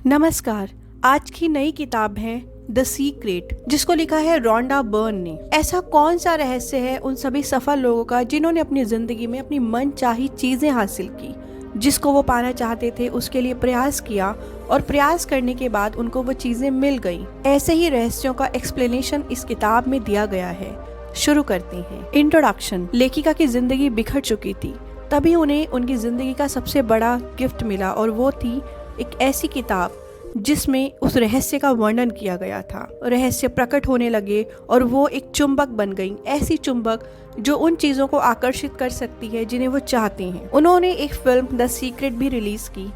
नमस्कार। आज की नई किताब है द सीक्रेट, जिसको लिखा है रोंडा बर्न ने। ऐसा कौन सा रहस्य है उन सभी सफल लोगों का जिन्होंने अपनी जिंदगी में अपनी मनचाही चीजें हासिल की, जिसको वो पाना चाहते थे उसके लिए प्रयास किया और प्रयास करने के बाद उनको वो चीजें मिल गई। ऐसे ही रहस्यों का एक्सप्लेनेशन इस किताब में दिया गया है। शुरू करते हैं। इंट्रोडक्शन। लेखिका की जिंदगी बिखर चुकी थी, तभी उन्हें उनकी जिंदगी का सबसे बड़ा गिफ्ट मिला और वो थी एक ऐसी किताब जिसमें उस रहस्य का वर्णन किया गया था। रहस्य प्रकट होने लगे और वो एक चुंबक बन गई, ऐसी चुंबक जो उन चीजों को आकर्षित कर सकती है जिन्हें वो चाहते हैं। उन्होंने एक फिल्म द सीक्रेट भी रिलीज की,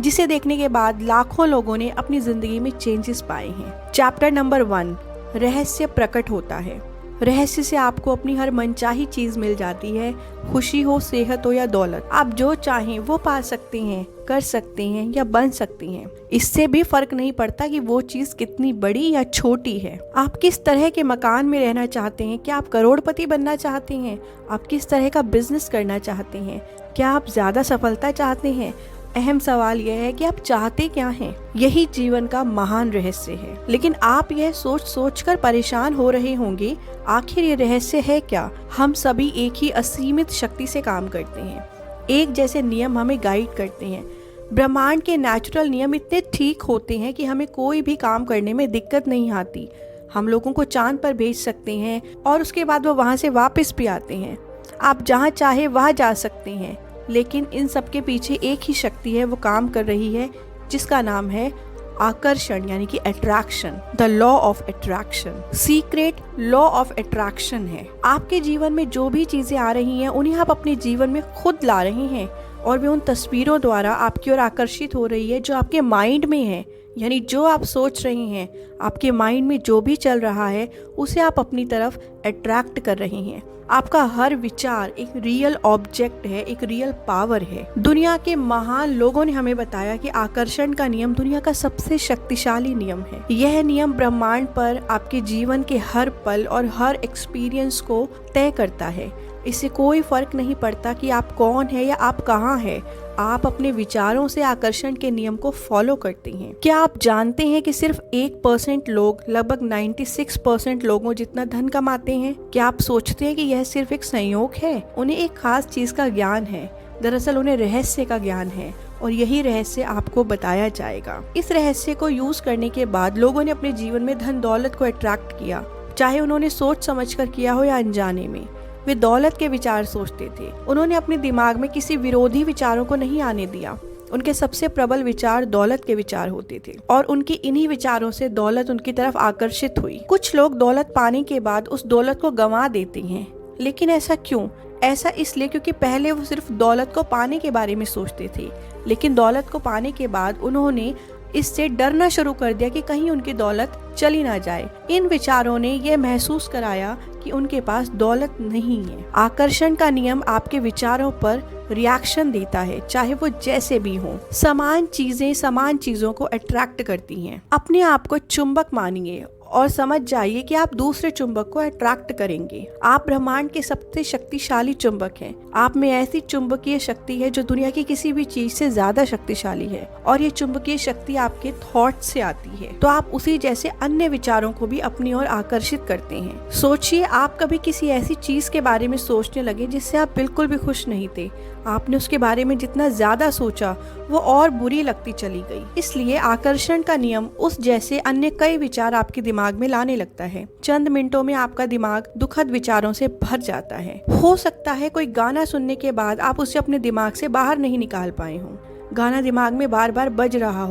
जिसे देखने के बाद लाखों लोगों ने अपनी जिंदगी में चेंजेस पाए हैं। चैप्टर नंबर 1, रहस्य प्रकट होता है। रहस्य से आपको अपनी हर मनचाही चीज मिल जाती है, खुशी हो, सेहत हो या दौलत। आप जो चाहें वो पा सकते हैं, कर सकते हैं या बन सकते हैं। इससे भी फर्क नहीं पड़ता कि वो चीज कितनी बड़ी या छोटी है। आप किस तरह के मकान में रहना चाहते हैं? क्या आप करोड़पति बनना चाहते हैं? आप किस तरह का बिजनेस करना चाहते हैं? क्या आप ज्यादा सफलता चाहते हैं? अहम सवाल यह है कि आप चाहते क्या हैं? यही जीवन का महान रहस्य है। लेकिन आप यह सोच सोच कर परेशान हो रहे होंगे, आखिर ये रहस्य है क्या? हम सभी एक ही असीमित शक्ति से काम करते हैं। एक जैसे नियम हमें गाइड करते हैं। ब्रह्मांड के नेचुरल नियम इतने ठीक होते हैं कि हमें कोई भी काम करने में दिक्कत नहीं आती। हम लोगों को चांद पर भेज सकते हैं और उसके बाद वो वहाँ से वापस भी आते हैं। आप जहाँ चाहे वहाँ जा सकते हैं। लेकिन इन सब के पीछे एक ही शक्ति है, वो काम कर रही है, जिसका नाम है आकर्षण, यानी कि attraction. The law of attraction. Secret law of attraction है। आपके जीवन में जो भी चीजें आ रही हैं, उन्हें आप अपने जीवन में खुद ला रहे हैं और वे उन तस्वीरों द्वारा आपकी ओर आकर्षित हो रही है जो आपके माइंड में है। यानी जो आप सोच रहे हैं, आपके माइंड में जो भी चल रहा है, उसे आप अपनी तरफ अट्रैक्ट कर रहे हैं। आपका हर विचार एक रियल ऑब्जेक्ट है, एक रियल पावर है। दुनिया के महान लोगों ने हमें बताया कि आकर्षण का नियम दुनिया का सबसे शक्तिशाली नियम है। यह नियम ब्रह्मांड पर आपके जीवन के हर पल और हर एक्सपीरियंस को तय करता है। इससे कोई फर्क नहीं पड़ता कि आप कौन है या आप कहाँ है, आप अपने विचारों से आकर्षण के नियम को फॉलो करते हैं। क्या आप जानते हैं कि सिर्फ 1% लोग लगभग 96% लोगों जितना धन कमाते हैं? क्या आप सोचते हैं कि यह सिर्फ एक संयोग है? उन्हें एक खास चीज का ज्ञान है। दरअसल उन्हें रहस्य का ज्ञान है और यही रहस्य आपको बताया जाएगा। इस रहस्य को यूज करने के बाद लोगों ने अपने जीवन में धन दौलत को अट्रैक्ट किया, चाहे उन्होंने सोच समझ कर किया हो या अनजाने में। वे दौलत के विचार सोचते थे। उन्होंने अपने दिमाग में किसी विरोधी विचारों को नहीं आने दिया। उनके सबसे प्रबल विचार दौलत के विचार होते थे और उनकी इन्हीं विचारों से दौलत उनकी तरफ आकर्षित हुई। कुछ लोग दौलत पाने के बाद उस दौलत को गंवा देते हैं, लेकिन ऐसा क्यों? ऐसा इसलिए क्योंकि पहले वो सिर्फ दौलत को पाने के बारे में सोचते थे, लेकिन दौलत को पाने के बाद उन्होंने इससे डरना शुरू कर दिया कि कहीं उनकी दौलत चली ना जाए। इन विचारों ने यह महसूस कराया कि उनके पास दौलत नहीं है। आकर्षण का नियम आपके विचारों पर रिएक्शन देता है, चाहे वो जैसे भी हो। समान चीजें समान चीजों को अट्रैक्ट करती हैं। अपने आप को चुंबक मानिए और समझ जाइए कि आप दूसरे चुंबक को अट्रैक्ट करेंगे। आप ब्रह्मांड के सबसे शक्तिशाली चुंबक हैं। आप में ऐसी चुंबकीय शक्ति है जो दुनिया की किसी भी चीज से ज्यादा शक्तिशाली है और ये चुंबकीय शक्ति आपके थॉट से आती है। तो आप उसी जैसे अन्य विचारों को भी अपनी ओर आकर्षित करते हैं। सोचिए, आप कभी किसी ऐसी चीज के बारे में सोचने लगे जिससे आप बिल्कुल भी खुश नहीं थे। आपने उसके बारे में जितना ज्यादा सोचा, वो और बुरी लगती चली गई। इसलिए आकर्षण का नियम उस जैसे अन्य कई विचार आपके दिमाग में लाने लगता है। चंद मिनटों में आपका दिमाग दुखद विचारों से भर जाता है। हो सकता है कोई गाना सुनने के बाद आप उसे अपने दिमाग से बाहर नहीं निकाल पाए हों। गाना दिमाग में बार बार बज रहा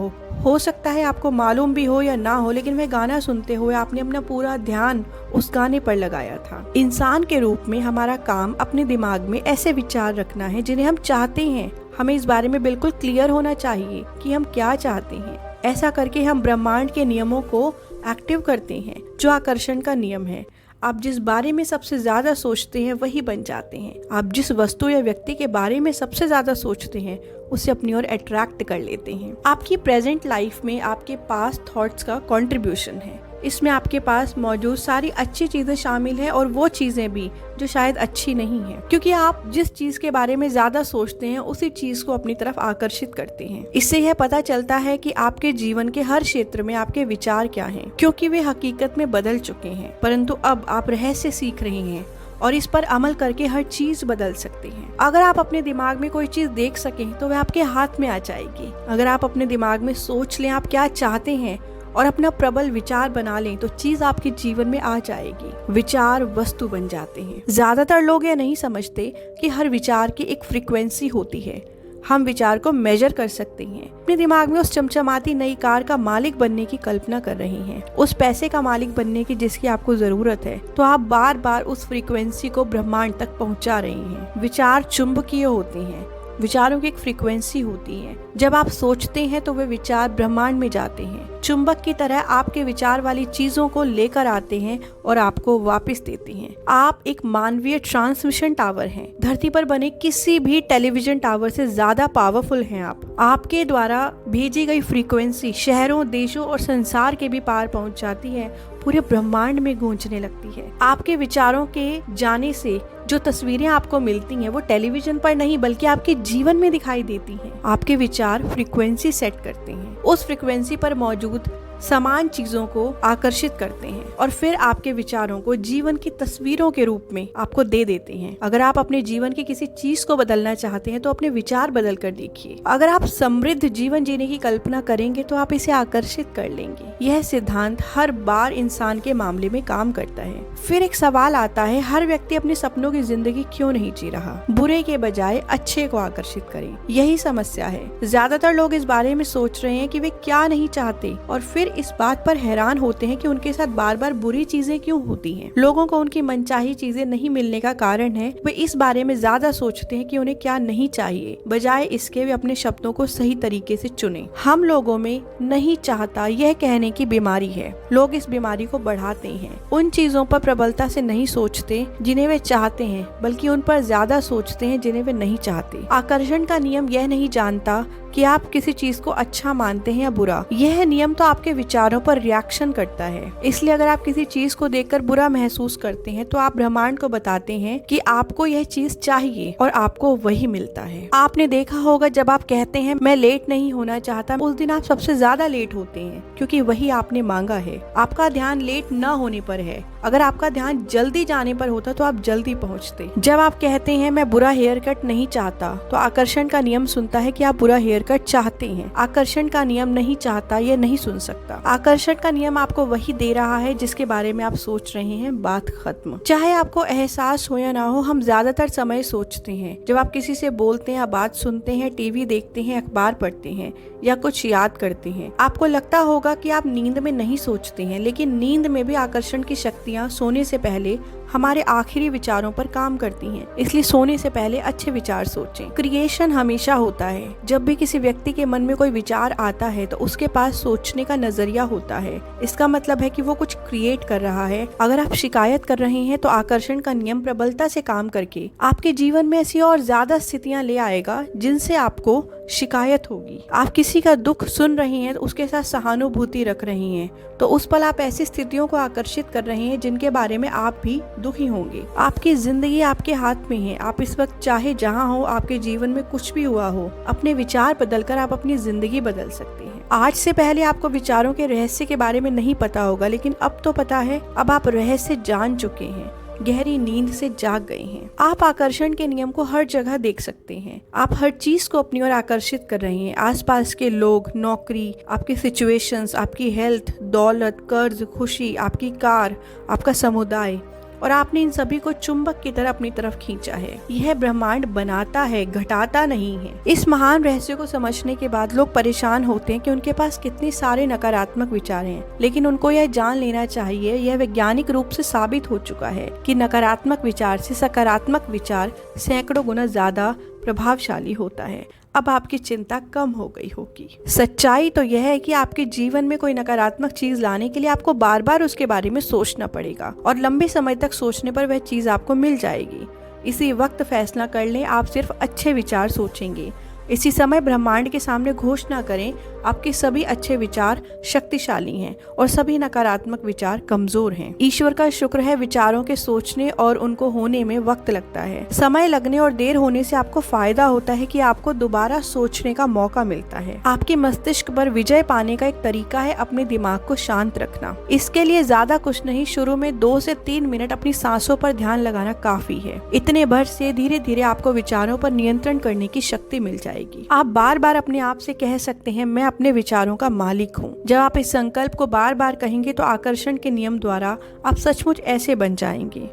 हो सकता है आपको मालूम भी हो या ना हो, लेकिन वह गाना सुनते हुए आपने अपना पूरा ध्यान उस गाने पर लगाया था। इंसान के रूप में हमारा काम अपने दिमाग में ऐसे विचार रखना है जिन्हें हम चाहते हैं। हमें इस बारे में बिल्कुल क्लियर होना चाहिए कि हम क्या चाहते हैं। ऐसा करके हम ब्रह्मांड के नियमों को एक्टिव करते हैं, जो आकर्षण का नियम है। आप जिस बारे में सबसे ज्यादा सोचते हैं वही बन जाते हैं। आप जिस वस्तु या व्यक्ति के बारे में सबसे ज्यादा सोचते हैं उसे अपनी ओर अट्रैक्ट कर लेते हैं। आपकी प्रेजेंट लाइफ में आपके पास्ट थॉट्स का कंट्रीब्यूशन है। इसमें आपके पास मौजूद सारी अच्छी चीजें शामिल है और वो चीजें भी जो शायद अच्छी नहीं है, क्योंकि आप जिस चीज के बारे में ज्यादा सोचते हैं उसी चीज को अपनी तरफ आकर्षित करते हैं। इससे यह पता चलता है कि आपके जीवन के हर क्षेत्र में आपके विचार क्या हैं, क्योंकि वे हकीकत में बदल चुके हैं, परंतु अब आप रहस्य सीख रहे हैं और इस पर अमल करके हर चीज बदल सकते हैं। अगर आप अपने दिमाग में कोई चीज देख सकें तो वह आपके हाथ में आ जाएगी। अगर आप अपने दिमाग में सोच लें आप क्या चाहते हैं और अपना प्रबल विचार बना लें तो चीज आपके जीवन में आ जाएगी। विचार वस्तु बन जाते हैं। ज्यादातर लोग यह नहीं समझते कि हर विचार की एक फ्रीक्वेंसी होती है। हम विचार को मेजर कर सकते हैं। अपने दिमाग में उस चमचमाती नई कार का मालिक बनने की कल्पना कर रहे हैं, उस पैसे का मालिक बनने की जिसकी आपको जरूरत है, तो आप बार बार उस फ्रीक्वेंसी को ब्रह्मांड तक पहुंचा रहे हैं। विचार चुंबकीय होते हैं। विचारों की एक फ्रीक्वेंसी होती है। जब आप सोचते हैं तो वे विचार ब्रह्मांड में जाते हैं। चुंबक की तरह आपके विचार वाली चीजों को लेकर आते हैं और आपको वापस देते हैं। आप एक मानवीय ट्रांसमिशन टावर हैं। धरती पर बने किसी भी टेलीविजन टावर से ज्यादा पावरफुल हैं आप। आपके द्वारा भेजी गई फ्रीक्वेंसी शहरों, देशों और संसार के भी पार पहुंच जाती है, पूरे ब्रह्मांड में गूंजने लगती है। आपके विचारों के जाने से जो तस्वीरें आपको मिलती हैं वो टेलीविजन पर नहीं बल्कि आपके जीवन में दिखाई देती हैं। आपके विचार फ्रीक्वेंसी सेट करते हैं, उस फ्रीक्वेंसी पर मौजूद समान चीजों को आकर्षित करते हैं और फिर आपके विचारों को जीवन की तस्वीरों के रूप में आपको दे देते हैं। अगर आप अपने जीवन की किसी चीज को बदलना चाहते हैं तो अपने विचार बदल कर देखिए। अगर आप समृद्ध जीवन जीने की कल्पना करेंगे तो आप इसे आकर्षित कर लेंगे। यह सिद्धांत हर बार इंसान के मामले में काम करता है। फिर एक सवाल आता है, हर व्यक्ति अपने सपनों की जिंदगी क्यों नहीं जी रहा? बुरे के बजाय अच्छे को आकर्षित करें, यही समस्या है। ज्यादातर लोग इस बारे में सोच रहे हैं कि वे क्या नहीं चाहते और फिर इस बात पर हैरान होते हैं कि उनके साथ बार बार बुरी चीजें क्यों होती हैं। लोगों को उनकी मनचाही चीजें नहीं मिलने का कारण है वे इस बारे में ज्यादा सोचते हैं कि उन्हें क्या नहीं चाहिए, बजाय इसके वे अपने शब्दों को सही तरीके से चुने। हम लोगों में नहीं चाहता यह कहने की बीमारी है। लोग इस बीमारी को बढ़ाते हैं। उन चीजों पर प्रबलता से नहीं सोचते जिन्हें वे चाहते हैं, बल्कि उन पर ज्यादा सोचते हैं जिन्हें वे नहीं चाहते। आकर्षण का नियम यह नहीं जानता कि आप किसी चीज को अच्छा मानते हैं या बुरा। यह नियम तो आपके विचारों पर रिएक्शन करता है। इसलिए अगर आप किसी चीज को देखकर बुरा महसूस करते हैं तो आप ब्रह्मांड को बताते हैं कि आपको यह चीज चाहिए और आपको वही मिलता है। आपने देखा होगा जब आप कहते हैं मैं लेट नहीं होना चाहता, उस दिन आप सबसे ज्यादा लेट होते हैं क्योंकि वही आपने मांगा है। आपका ध्यान लेट न होने पर है। अगर आपका ध्यान जल्दी जाने पर होता तो आप जल्दी पहुंचते। जब आप कहते हैं मैं बुरा हेयर कट नहीं चाहता तो आकर्षण का नियम सुनता है कि आप बुरा हेयर कट चाहते हैं। आकर्षण का नियम नहीं चाहता, ये नहीं सुन सकता। आकर्षण का नियम आपको वही दे रहा है जिसके बारे में आप सोच रहे हैं। बात खत्म। चाहे आपको एहसास हो या ना हो, हम ज्यादातर समय सोचते हैं। जब आप किसी से बोलते हैं या बात सुनते हैं, टीवी देखते हैं, अखबार पढ़ते हैं या कुछ याद करते हैं, आपको लगता होगा कि आप नींद में नहीं सोचते हैं, लेकिन नींद में भी आकर्षण की शक्तियाँ सोने से पहले हमारे आखिरी विचारों पर काम करती हैं। इसलिए सोने से पहले अच्छे विचार सोचें। क्रिएशन हमेशा होता है। जब भी किसी व्यक्ति के मन में कोई विचार आता है तो उसके पास सोचने का नजरिया होता है। इसका मतलब है कि वो कुछ क्रिएट कर रहा है। अगर आप शिकायत कर रहे हैं तो आकर्षण का नियम प्रबलता से काम करके आपके जीवन में ऐसी और ज्यादा स्थितियां ले आएगा जिनसे आपको शिकायत होगी। आप किसी का दुख सुन रहे हैं तो उसके साथ सहानुभूति रख रहे हैं, तो उस पल आप ऐसी स्थितियों को आकर्षित कर रहे हैं जिनके बारे में आप भी दुखी होंगे। आपकी जिंदगी आपके हाथ में है। आप इस वक्त चाहे जहां हो, आपके जीवन में कुछ भी हुआ हो, अपने विचार बदलकर आप अपनी जिंदगी बदल सकते हैं। आज से पहले आपको विचारों के रहस्य के बारे में नहीं पता होगा, लेकिन अब तो पता है। अब आप रहस्य जान चुके हैं, गहरी नींद से जाग गए हैं। आप आकर्षण के नियम को हर जगह देख सकते हैं। आप हर चीज को अपनी ओर आकर्षित कर रहे हैं। आसपास के लोग, नौकरी, आपकी सिचुएशंस, आपकी हेल्थ, दौलत, कर्ज, खुशी, आपकी कार, आपका समुदाय, और आपने इन सभी को चुंबक की तरह अपनी तरफ खींचा है। यह ब्रह्मांड बनाता है, घटाता नहीं है। इस महान रहस्य को समझने के बाद लोग परेशान होते हैं कि उनके पास कितने सारे नकारात्मक विचार हैं, लेकिन उनको यह जान लेना चाहिए, यह वैज्ञानिक रूप से साबित हो चुका है कि नकारात्मक विचार से सकारात्मक विचार सैकड़ों गुना ज्यादा प्रभावशाली होता है। अब आपकी चिंता कम हो गई होगी। सच्चाई तो यह है कि आपके जीवन में कोई नकारात्मक चीज लाने के लिए आपको बार बार उसके बारे में सोचना पड़ेगा और लंबे समय तक सोचने पर वह चीज आपको मिल जाएगी। इसी वक्त फैसला कर लें, आप सिर्फ अच्छे विचार सोचेंगे। इसी समय ब्रह्मांड के सामने घोषणा करें, आपके सभी अच्छे विचार शक्तिशाली हैं और सभी नकारात्मक विचार कमजोर हैं। ईश्वर का शुक्र है, विचारों के सोचने और उनको होने में वक्त लगता है। समय लगने और देर होने से आपको फायदा होता है कि आपको दोबारा सोचने का मौका मिलता है। आपके मस्तिष्क पर विजय पाने का एक तरीका है अपने दिमाग को शांत रखना। इसके लिए ज्यादा कुछ नहीं, शुरू में 2 से 3 मिनट अपनी सांसों पर ध्यान लगाना काफी है। इतने भर से धीरे धीरे आपको विचारों पर नियंत्रण करने की शक्ति मिल जाएगी। आप बार बार अपने आप से कह सकते हैं, मैं अपने विचारों का मालिक हूँ। जब आप इस संकल्प को बार बार कहेंगे तो आकर्षण के नियम द्वारा आप सचमुच ऐसे बन जाएंगे।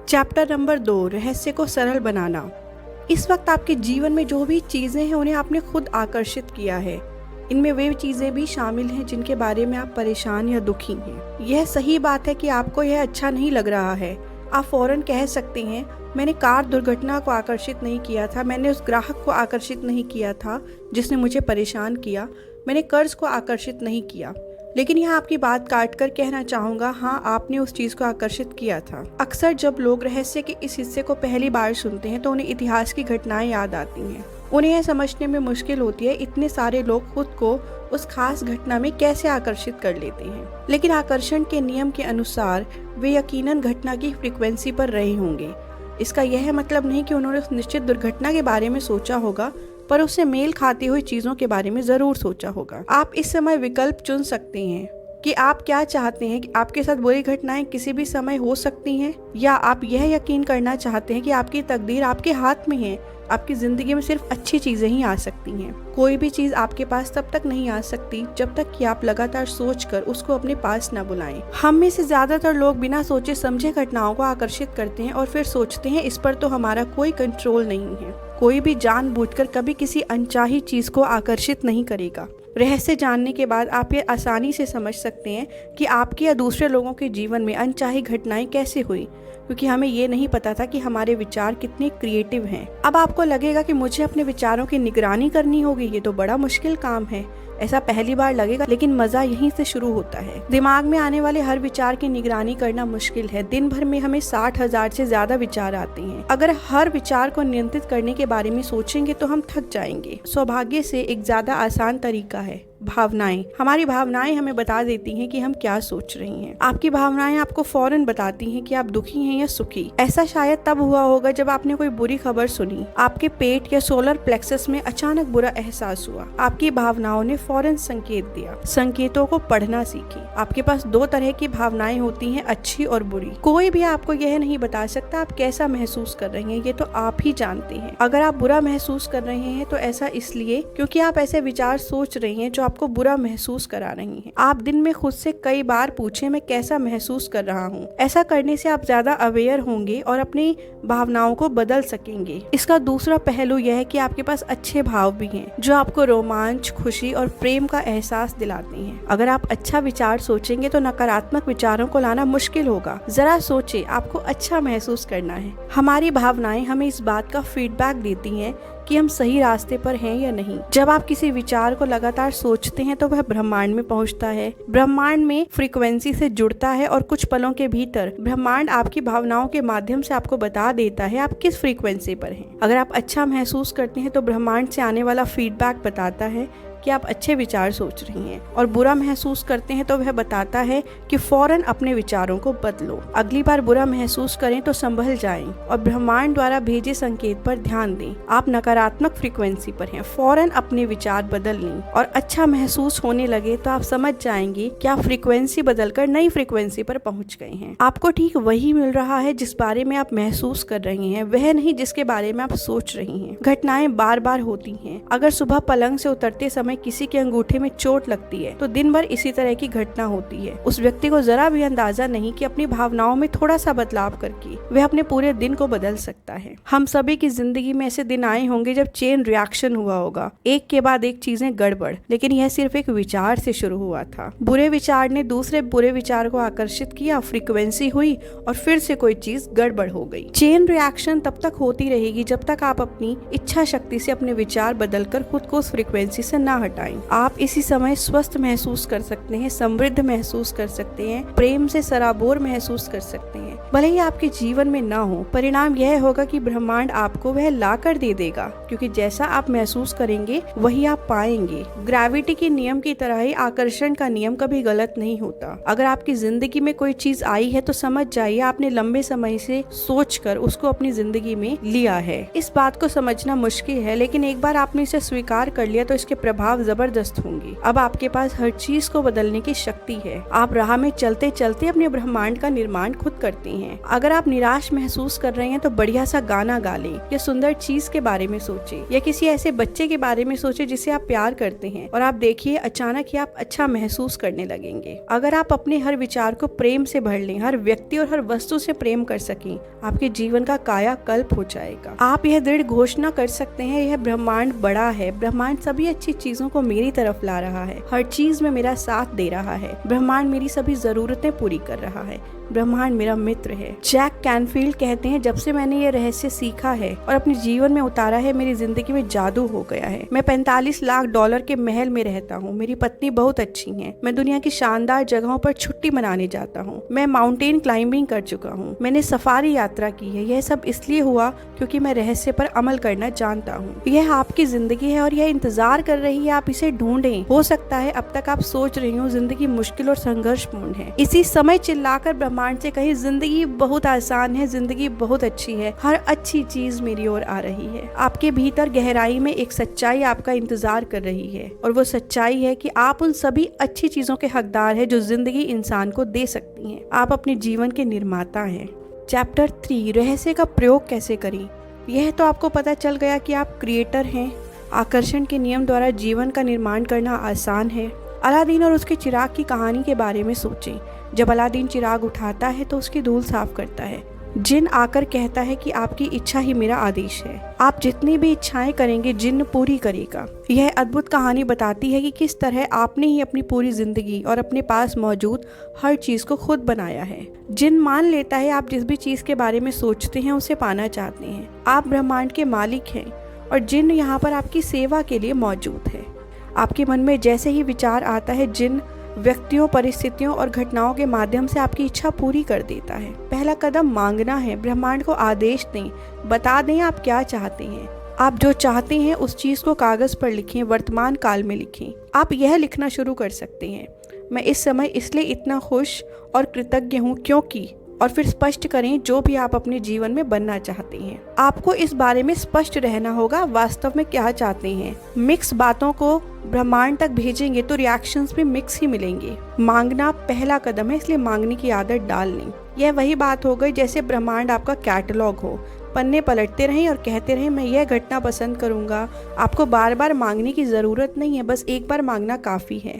चैप्टर नंबर 2, रहस्य को सरल बनाना। इस वक्त आपके जीवन में जो भी चीजें हैं उन्हें आपने खुद आकर्षित किया है। इनमें वे चीजें भी शामिल हैं जिनके बारे में आप परेशान या दुखी हैं। यह सही बात है कि आपको यह अच्छा नहीं लग रहा है। आप फौरन कह सकते हैं, मैंने कार दुर्घटना को आकर्षित नहीं किया था, मैंने उस ग्राहक को आकर्षित नहीं किया था जिसने मुझे परेशान किया, मैंने कर्ज को आकर्षित नहीं किया। लेकिन यहाँ आपकी बात काट कर कहना चाहूँगा, हाँ, आपने उस चीज़ को आकर्षित किया था। अक्सर जब लोग रहस्य के इस हिस्से को पहली बार सुनते हैं तो उन्हें इतिहास की घटनाएं याद आती हैं। उन्हें यह समझने में मुश्किल होती है इतने सारे लोग खुद को उस खास घटना में कैसे आकर्षित कर लेते हैं। लेकिन आकर्षण के नियम के अनुसार वे यकीनन घटना की फ्रीक्वेंसी पर रहे होंगे। इसका यह मतलब नहीं कि उन्होंने उस निश्चित दुर्घटना के बारे में सोचा होगा, पर उससे मेल खाती हुई चीजों के बारे में जरूर सोचा होगा। आप इस समय विकल्प चुन सकते हैं कि आप क्या चाहते हैं कि आपके साथ बुरी घटनाएं किसी भी समय हो सकती हैं, या आप यह यकीन करना चाहते हैं कि आपकी तकदीर आपके हाथ में है। आपकी जिंदगी में सिर्फ अच्छी चीजें ही आ सकती हैं। कोई भी चीज आपके पास तब तक नहीं आ सकती जब तक कि आप लगातार सोचकर उसको अपने पास न बुलाएं। हम में से ज्यादातर लोग बिना सोचे समझे घटनाओं को आकर्षित करते हैं और फिर सोचते हैं इस पर तो हमारा कोई कंट्रोल नहीं है। कोई भी जानबूझकर कभी किसी अनचाही चीज को आकर्षित नहीं करेगा। रहस्य जानने के बाद आप ये आसानी से समझ सकते हैं कि आपके या दूसरे लोगों के जीवन में अनचाही घटनाएं कैसे हुई, क्योंकि हमें ये नहीं पता था कि हमारे विचार कितने क्रिएटिव हैं। अब आपको लगेगा कि मुझे अपने विचारों की निगरानी करनी होगी, ये तो बड़ा मुश्किल काम है। ऐसा पहली बार लगेगा, लेकिन मजा यहीं से शुरू होता है। दिमाग में आने वाले हर विचार की निगरानी करना मुश्किल है। दिन भर में हमें 60,000 से ज्यादा विचार आते हैं। अगर हर विचार को नियंत्रित करने के बारे में सोचेंगे तो हम थक जाएंगे। सौभाग्य से एक ज्यादा आसान तरीका है, भावनाएं। हमारी भावनाएं हमें बता देती हैं कि हम क्या सोच रही हैं। आपकी भावनाएं आपको फौरन बताती हैं कि आप दुखी हैं या सुखी। ऐसा शायद तब हुआ होगा जब आपने कोई बुरी खबर सुनी, आपके पेट या सोलर प्लेक्सस में अचानक बुरा एहसास हुआ। आपकी भावनाओं ने फौरन संकेत दिया। संकेतों को पढ़ना सीखें। आपके पास 2 तरह की भावनाएं होती हैं, अच्छी और बुरी। कोई भी आपको यह नहीं बता सकता आप कैसा महसूस कर रहे हैं, ये तो आप ही जानते हैं। अगर आप बुरा महसूस कर रहे हैं तो ऐसा इसलिए क्योंकि आप ऐसे विचार सोच रहे हैं जो आपको बुरा महसूस करा रही हैं। आप दिन में खुद से कई बार पूछें, मैं कैसा महसूस कर रहा हूँ। ऐसा करने से आप ज्यादा अवेयर होंगे और अपनी भावनाओं को बदल सकेंगे। इसका दूसरा पहलू यह है कि आपके पास अच्छे भाव भी हैं जो आपको रोमांच, खुशी और प्रेम का एहसास दिलाते हैं। अगर आप अच्छा विचार सोचेंगे तो नकारात्मक विचारों को लाना मुश्किल होगा। जरा सोचें, आपको अच्छा महसूस करना है। हमारी भावनाएं हमें इस बात का फीडबैक देती हैं कि हम सही रास्ते पर हैं या नहीं। जब आप किसी विचार को लगातार सोचते हैं तो वह ब्रह्मांड में पहुंचता है, ब्रह्मांड में फ्रीक्वेंसी से जुड़ता है और कुछ पलों के भीतर ब्रह्मांड आपकी भावनाओं के माध्यम से आपको बता देता है आप किस फ्रीक्वेंसी पर हैं। अगर आप अच्छा महसूस करते हैं तो ब्रह्मांड से आने वाला फीडबैक बताता है कि आप अच्छे विचार सोच रही हैं, और बुरा महसूस करते हैं तो वह बताता है कि फौरन अपने विचारों को बदलो। अगली बार बुरा महसूस करें तो संभल जाएं और ब्रह्मांड द्वारा भेजे संकेत पर ध्यान दें। आप नकारात्मक फ्रीक्वेंसी पर हैं, फौरन अपने विचार बदल लें और अच्छा महसूस होने लगे तो आप समझ जाएंगे कि आप फ्रीक्वेंसी बदलकर नई फ्रीक्वेंसी पर पहुंच गए हैं। आपको ठीक वही मिल रहा है जिस बारे में आप महसूस कर रहे हैं, वह नहीं जिसके बारे में आप सोच रही हैं। घटनाएं बार बार होती हैं। अगर सुबह पलंग से उतरते समय किसी के अंगूठे में चोट लगती है तो दिन भर इसी तरह की घटना होती है। उस व्यक्ति को जरा भी अंदाजा नहीं कि अपनी भावनाओं में थोड़ा सा बदलाव करके वह अपने पूरे दिन को बदल सकता है। हम सभी की जिंदगी में ऐसे दिन आए होंगे जब चेन रिएक्शन हुआ होगा, एक के बाद एक चीजें गड़बड़, लेकिन यह सिर्फ एक विचार से शुरू हुआ था। बुरे विचार ने दूसरे बुरे विचार को आकर्षित किया, फ्रीक्वेंसी हुई और फिर से कोई चीज गड़बड़ हो गई। चेन रिएक्शन तब तक होती रहेगी जब तक आप अपनी इच्छा शक्ति से अपने विचार बदलकर खुद को उस फ्रीक्वेंसी से ना हटाएं। आप इसी समय स्वस्थ महसूस कर सकते हैं, समृद्ध महसूस कर सकते हैं, प्रेम से सराबोर महसूस कर सकते हैं। भले ही आपके जीवन में ना हो, परिणाम यह होगा कि ब्रह्मांड आपको वह ला कर दे देगा, क्योंकि जैसा आप महसूस करेंगे वही आप पाएंगे। ग्रेविटी के नियम की तरह ही आकर्षण का नियम कभी गलत नहीं होता। अगर आपकी जिंदगी में कोई चीज आई है तो समझ जाइए आपने लंबे समय से सोचकर उसको अपनी जिंदगी में लिया है। इस बात को समझना मुश्किल है, लेकिन एक बार आपने इसे स्वीकार कर लिया तो इसके प्रभाव जबरदस्त होंगे। अब आपके पास हर चीज को बदलने की शक्ति है। आप राह में चलते चलते अपने ब्रह्मांड का निर्माण खुद करते हैं। अगर आप निराश महसूस कर रहे हैं तो बढ़िया सा गाना गा लें, या सुंदर चीज के बारे में सोचें, या किसी ऐसे बच्चे के बारे में सोचें जिसे आप प्यार करते हैं, और आप देखिए अचानक ही आप अच्छा महसूस करने लगेंगे। अगर आप अपने हर विचार को प्रेम से भर लें, हर व्यक्ति और हर वस्तु से प्रेम कर सकें, आपके जीवन का कायाकल्प हो जाएगा। आप यह दृढ़ घोषणा कर सकते हैं, यह ब्रह्मांड बड़ा है, ब्रह्मांड सभी अच्छी चीजों को मेरी तरफ ला रहा है, हर चीज में मेरा साथ दे रहा है, ब्रह्मांड मेरी सभी जरूरतें पूरी कर रहा है, ब्रह्मांड मेरा मित्र है। जैक कैनफील्ड कहते हैं, जब से मैंने ये रहस्य सीखा है और अपने जीवन में उतारा है, मेरी जिंदगी में जादू हो गया है। मैं 45 लाख डॉलर के महल में रहता हूँ, मेरी पत्नी बहुत अच्छी है, मैं दुनिया की शानदार जगहों पर छुट्टी मनाने जाता हूँ, मैं माउंटेन क्लाइंबिंग कर चुका हूँ, मैंने सफारी यात्रा की है। यह सब इसलिए हुआ क्योंकि मैं रहस्य पर अमल करना जानता हूँ। यह आपकी जिंदगी है और यह इंतजार कर रही है आप इसे ढूंढें। हो सकता है अब तक आप सोच रही हो जिंदगी मुश्किल और संघर्षपूर्ण है। इसी समय चिल्लाकर ब्रह्मांड से कहीं, जिंदगी बहुत आसान है, जिंदगी बहुत अच्छी है, हर अच्छी चीज मेरी ओर आ रही है। आपके भीतर गहराई में एक सच्चाई आपका इंतजार कर रही है, और वो सच्चाई है कि आप उन सभी अच्छी चीजों के हकदार हैं जो जिंदगी इंसान को दे सकती है। आप अपने जीवन के निर्माता हैं। चैप्टर 3, रहस्य का प्रयोग कैसे करें। यह तो आपको पता चल गया कि आप क्रिएटर हैं। आकर्षण के नियम द्वारा जीवन का निर्माण करना आसान है। अलादीन और उसके चिराग की कहानी के बारे में सोचें। जब अलादीन चिराग उठाता है तो उसकी धूल साफ करता है। जिन आकर कहता है कि आपकी इच्छा ही मेरा आदेश है। आप जितनी भी इच्छाएं करेंगे जिन्न पूरी करेगा। यह अद्भुत कहानी बताती है कि किस तरह आपने ही अपनी पूरी जिंदगी और अपने पास मौजूद हर चीज को खुद बनाया है। जिन मान लेता है आप जिस भी चीज के बारे में सोचते हैं उसे पाना चाहते हैं। आप ब्रह्मांड के मालिक हैं और जिन यहाँ पर आपकी सेवा के लिए मौजूद है। आपके मन में जैसे ही विचार आता है, जिन व्यक्तियों, परिस्थितियों और घटनाओं के माध्यम से आपकी इच्छा पूरी कर देता है। पहला कदम मांगना है। ब्रह्मांड को आदेश दें, बता दें आप क्या चाहते हैं। आप जो चाहते हैं उस चीज को कागज पर लिखें, वर्तमान काल में लिखें। आप यह लिखना शुरू कर सकते हैं, मैं इस समय इसलिए इतना खुश और कृतज्ञ हूँ क्योंकि, और फिर स्पष्ट करें जो भी आप अपने जीवन में बनना चाहते हैं। आपको इस बारे में स्पष्ट रहना होगा वास्तव में क्या चाहते हैं। मिक्स बातों को ब्रह्मांड तक भेजेंगे तो रिएक्शंस भी मिक्स ही मिलेंगे। मांगना पहला कदम है, इसलिए मांगने की आदत डाल लें। यह वही बात हो गई जैसे ब्रह्मांड आपका कैटलॉग हो। पन्ने पलटते रहें और कहते रहें मैं यह घटना पसंद करूंगा। आपको बार बार मांगने की जरूरत नहीं है, बस एक बार मांगना काफी है।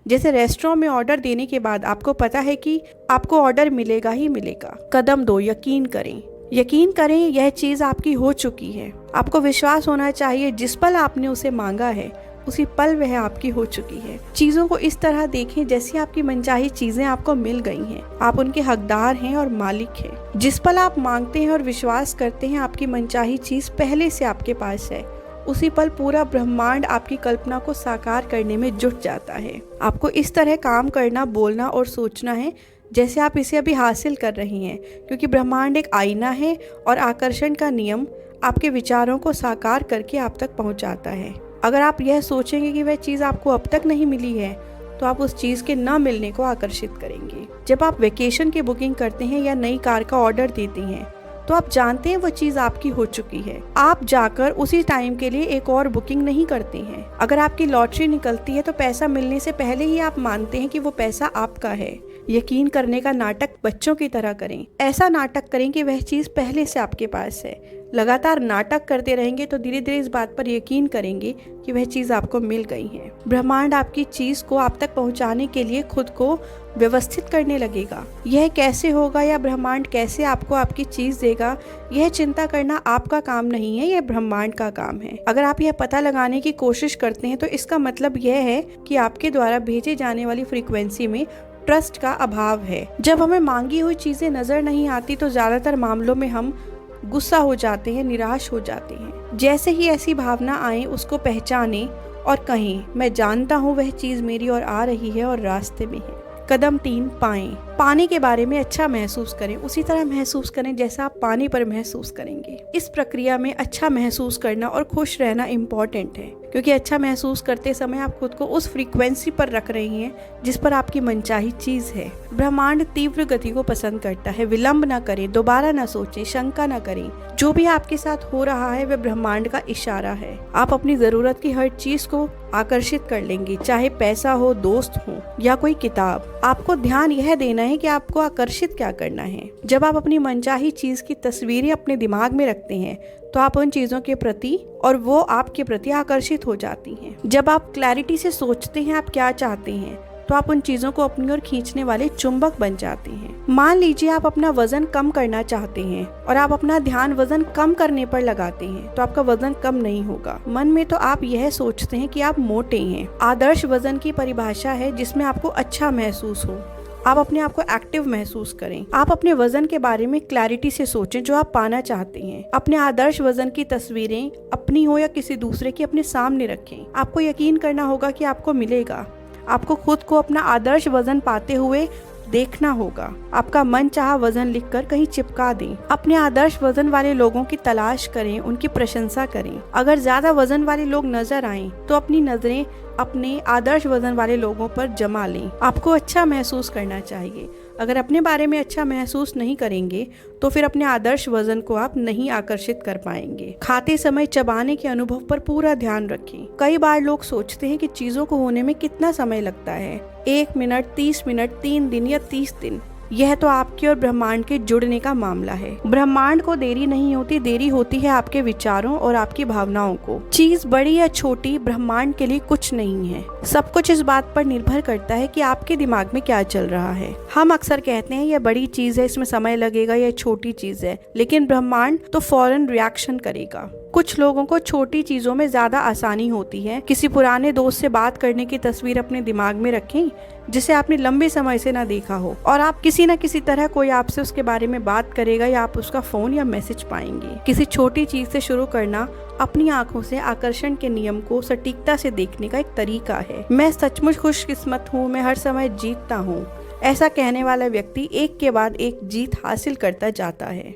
जैसे रेस्टोरेंट में ऑर्डर देने के बाद आपको पता है कि आपको ऑर्डर मिलेगा ही मिलेगा। कदम 2, यकीन करें। यकीन करें यह चीज आपकी हो चुकी है। आपको विश्वास होना चाहिए जिस पल आपने उसे मांगा है उसी पल वह आपकी हो चुकी है। चीजों को इस तरह देखें जैसे आपकी मनचाही चीजें आपको मिल गई हैं। आप उनके हकदार हैं और मालिक हैं। जिस पल आप मांगते हैं और विश्वास करते हैं आपकी मनचाही चीज पहले से आपके पास है, उसी पल पूरा ब्रह्मांड आपकी कल्पना को साकार करने में जुट जाता है। आपको इस तरह काम करना, बोलना और सोचना है जैसे आप इसे अभी हासिल कर रही हैं, क्योंकि ब्रह्मांड एक आईना है और आकर्षण का नियम आपके विचारों को साकार करके आप तक पहुंचाता है। अगर आप यह सोचेंगे कि वह चीज़ आपको अब तक नहीं मिली है तो आप उस चीज़ के न मिलने को आकर्षित करेंगे। जब आप वेकेशन की बुकिंग करते हैं या नई कार का ऑर्डर देते हैं तो आप जानते हैं वो चीज आपकी हो चुकी है। आप जाकर उसी टाइम के लिए एक और बुकिंग नहीं करते हैं। अगर आपकी लॉटरी निकलती है तो पैसा मिलने से पहले ही आप मानते हैं कि वो पैसा आपका है। यकीन करने का नाटक बच्चों की तरह करें। ऐसा नाटक करें कि वह चीज पहले से आपके पास है। लगातार नाटक करते रहेंगे तो धीरे धीरे इस बात पर यकीन करेंगे कि वह चीज आपको मिल गई है। ब्रह्मांड आपकी चीज को आप तक पहुंचाने के लिए खुद को व्यवस्थित करने लगेगा। यह कैसे होगा या ब्रह्मांड कैसे आपको आपकी चीज देगा, यह चिंता करना आपका काम नहीं है, यह ब्रह्मांड का काम है। अगर आप यह पता लगाने की कोशिश करते हैं तो इसका मतलब यह है कि आपके द्वारा भेजे जाने वाली फ्रीक्वेंसी में ट्रस्ट का अभाव है। जब हमें मांगी हुई चीजें नजर नहीं आती तो ज्यादातर मामलों में हम गुस्सा हो जाते हैं, निराश हो जाते हैं। जैसे ही ऐसी भावना आए उसको पहचानें और कहें मैं जानता हूँ वह चीज मेरी ओर आ रही है और रास्ते में है। कदम 3, पाएं। पानी के बारे में अच्छा महसूस करें, उसी तरह महसूस करें जैसा आप पानी पर महसूस करेंगे। इस प्रक्रिया में अच्छा महसूस करना और खुश रहना इम्पोर्टेंट है, क्योंकि अच्छा महसूस करते समय आप खुद को उस फ्रीक्वेंसी पर रख रही हैं जिस पर आपकी मनचाही चीज है। ब्रह्मांड तीव्र गति को पसंद करता है। विलंब न करें, दोबारा न सोचें, शंका न करें। जो भी आपके साथ हो रहा है वह ब्रह्मांड का इशारा है। आप अपनी जरूरत की हर चीज को आकर्षित कर लेंगे, चाहे पैसा हो, दोस्त हो या कोई किताब। आपको ध्यान यह देना है कि आपको आकर्षित क्या करना है। जब आप अपनी मनचाही चीज की तस्वीरें अपने दिमाग में रखते हैं तो आप उन चीजों के प्रति और वो आपके प्रति आकर्षित हो जाती हैं। जब आप क्लैरिटी से सोचते हैं आप क्या चाहते हैं तो आप उन चीजों को अपनी ओर खींचने वाले चुंबक बन जाते हैं। मान लीजिए आप अपना वजन कम करना चाहते हैं और आप अपना ध्यान वजन कम करने पर लगाते हैं तो आपका वजन कम नहीं होगा। मन में तो आप यह सोचते हैं कि आप मोटे हैं। आदर्श वजन की परिभाषा है जिसमें आपको अच्छा महसूस हो, आप अपने आप को एक्टिव महसूस करें। आप अपने वजन के बारे में क्लैरिटी से सोचें जो आप पाना चाहते हैं। अपने आदर्श वजन की तस्वीरें अपनी हो या किसी दूसरे की अपने सामने रखें। आपको यकीन करना होगा कि आपको मिलेगा। आपको खुद को अपना आदर्श वजन पाते हुए देखना होगा। आपका मन चाहा वजन लिखकर कहीं चिपका दें। अपने आदर्श वजन वाले लोगों की तलाश करें, उनकी प्रशंसा करें। अगर ज्यादा वजन वाले लोग नजर आएं तो अपनी नजरें अपने आदर्श वजन वाले लोगों पर जमा लें। आपको अच्छा महसूस करना चाहिए। अगर अपने बारे में अच्छा महसूस नहीं करेंगे तो फिर अपने आदर्श वजन को आप नहीं आकर्षित कर पाएंगे। खाते समय चबाने के अनुभव पर पूरा ध्यान रखें। कई बार लोग सोचते हैं कि चीजों को होने में कितना समय लगता है, 1 मिनट, 30 मिनट, 3 दिन या 30 दिन। यह तो आपके और ब्रह्मांड के जुड़ने का मामला है। ब्रह्मांड को देरी नहीं होती, देरी होती है आपके विचारों और आपकी भावनाओं को। चीज बड़ी या छोटी ब्रह्मांड के लिए कुछ नहीं है। सब कुछ इस बात पर निर्भर करता है कि आपके दिमाग में क्या चल रहा है। हम अक्सर कहते हैं यह बड़ी चीज है, इसमें समय लगेगा, यह छोटी चीज है, लेकिन ब्रह्मांड तो फौरन रिएक्शन करेगा। कुछ लोगों को छोटी चीजों में ज्यादा आसानी होती है। किसी पुराने दोस्त से बात करने की तस्वीर अपने दिमाग में रखें जिसे आपने लंबे समय से ना देखा हो, और आप किसी न किसी तरह कोई आपसे उसके बारे में बात करेगा या आप उसका फोन या मैसेज पाएंगे। किसी छोटी चीज से शुरू करना अपनी आंखों से आकर्षण के नियम को सटीकता से देखने का एक तरीका है। मैं सचमुच खुशकिस्मत हूँ, मैं हर समय जीतता हूँ। ऐसा कहने वाला व्यक्ति एक के बाद एक जीत हासिल करता जाता है।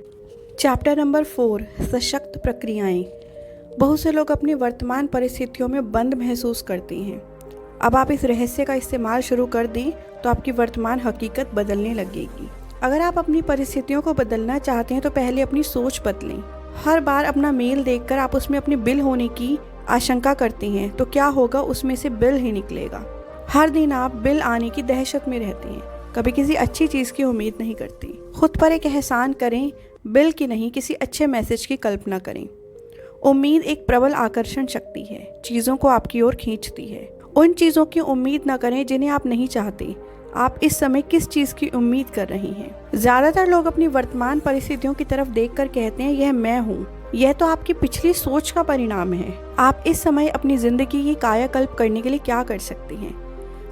चैप्टर नंबर 4, सशक्त प्रक्रियाएं। बहुत से लोग अपनी वर्तमान परिस्थितियों में बंद महसूस करते हैं। अब आप इस रहस्य का इस्तेमाल शुरू कर दें तो आपकी वर्तमान हकीकत बदलने लगेगी। अगर आप अपनी परिस्थितियों को बदलना चाहते हैं तो पहले अपनी सोच बदलें। हर बार अपना मेल देखकर आप उसमें अपने बिल होने की आशंका करते हैं तो क्या होगा, उसमें से बिल ही निकलेगा। हर दिन आप बिल आने की दहशत में रहते हैं, कभी किसी अच्छी चीज की उम्मीद नहीं करती। खुद पर एक एहसान करें, बिल की नहीं, किसी अच्छे मैसेज की कल्पना करें। उम्मीद एक प्रबल आकर्षण शक्ति है, चीजों को आपकी ओर खींचती है। उन चीजों की उम्मीद न करें जिन्हें आप नहीं चाहते। आप इस समय किस चीज की उम्मीद कर रही हैं? ज्यादातर लोग अपनी वर्तमान परिस्थितियों की तरफ देखकर कहते हैं यह मैं हूँ। यह तो आपकी पिछली सोच का परिणाम है। आप इस समय अपनी जिंदगी की कायाकल्प करने के लिए क्या कर सकते हैं?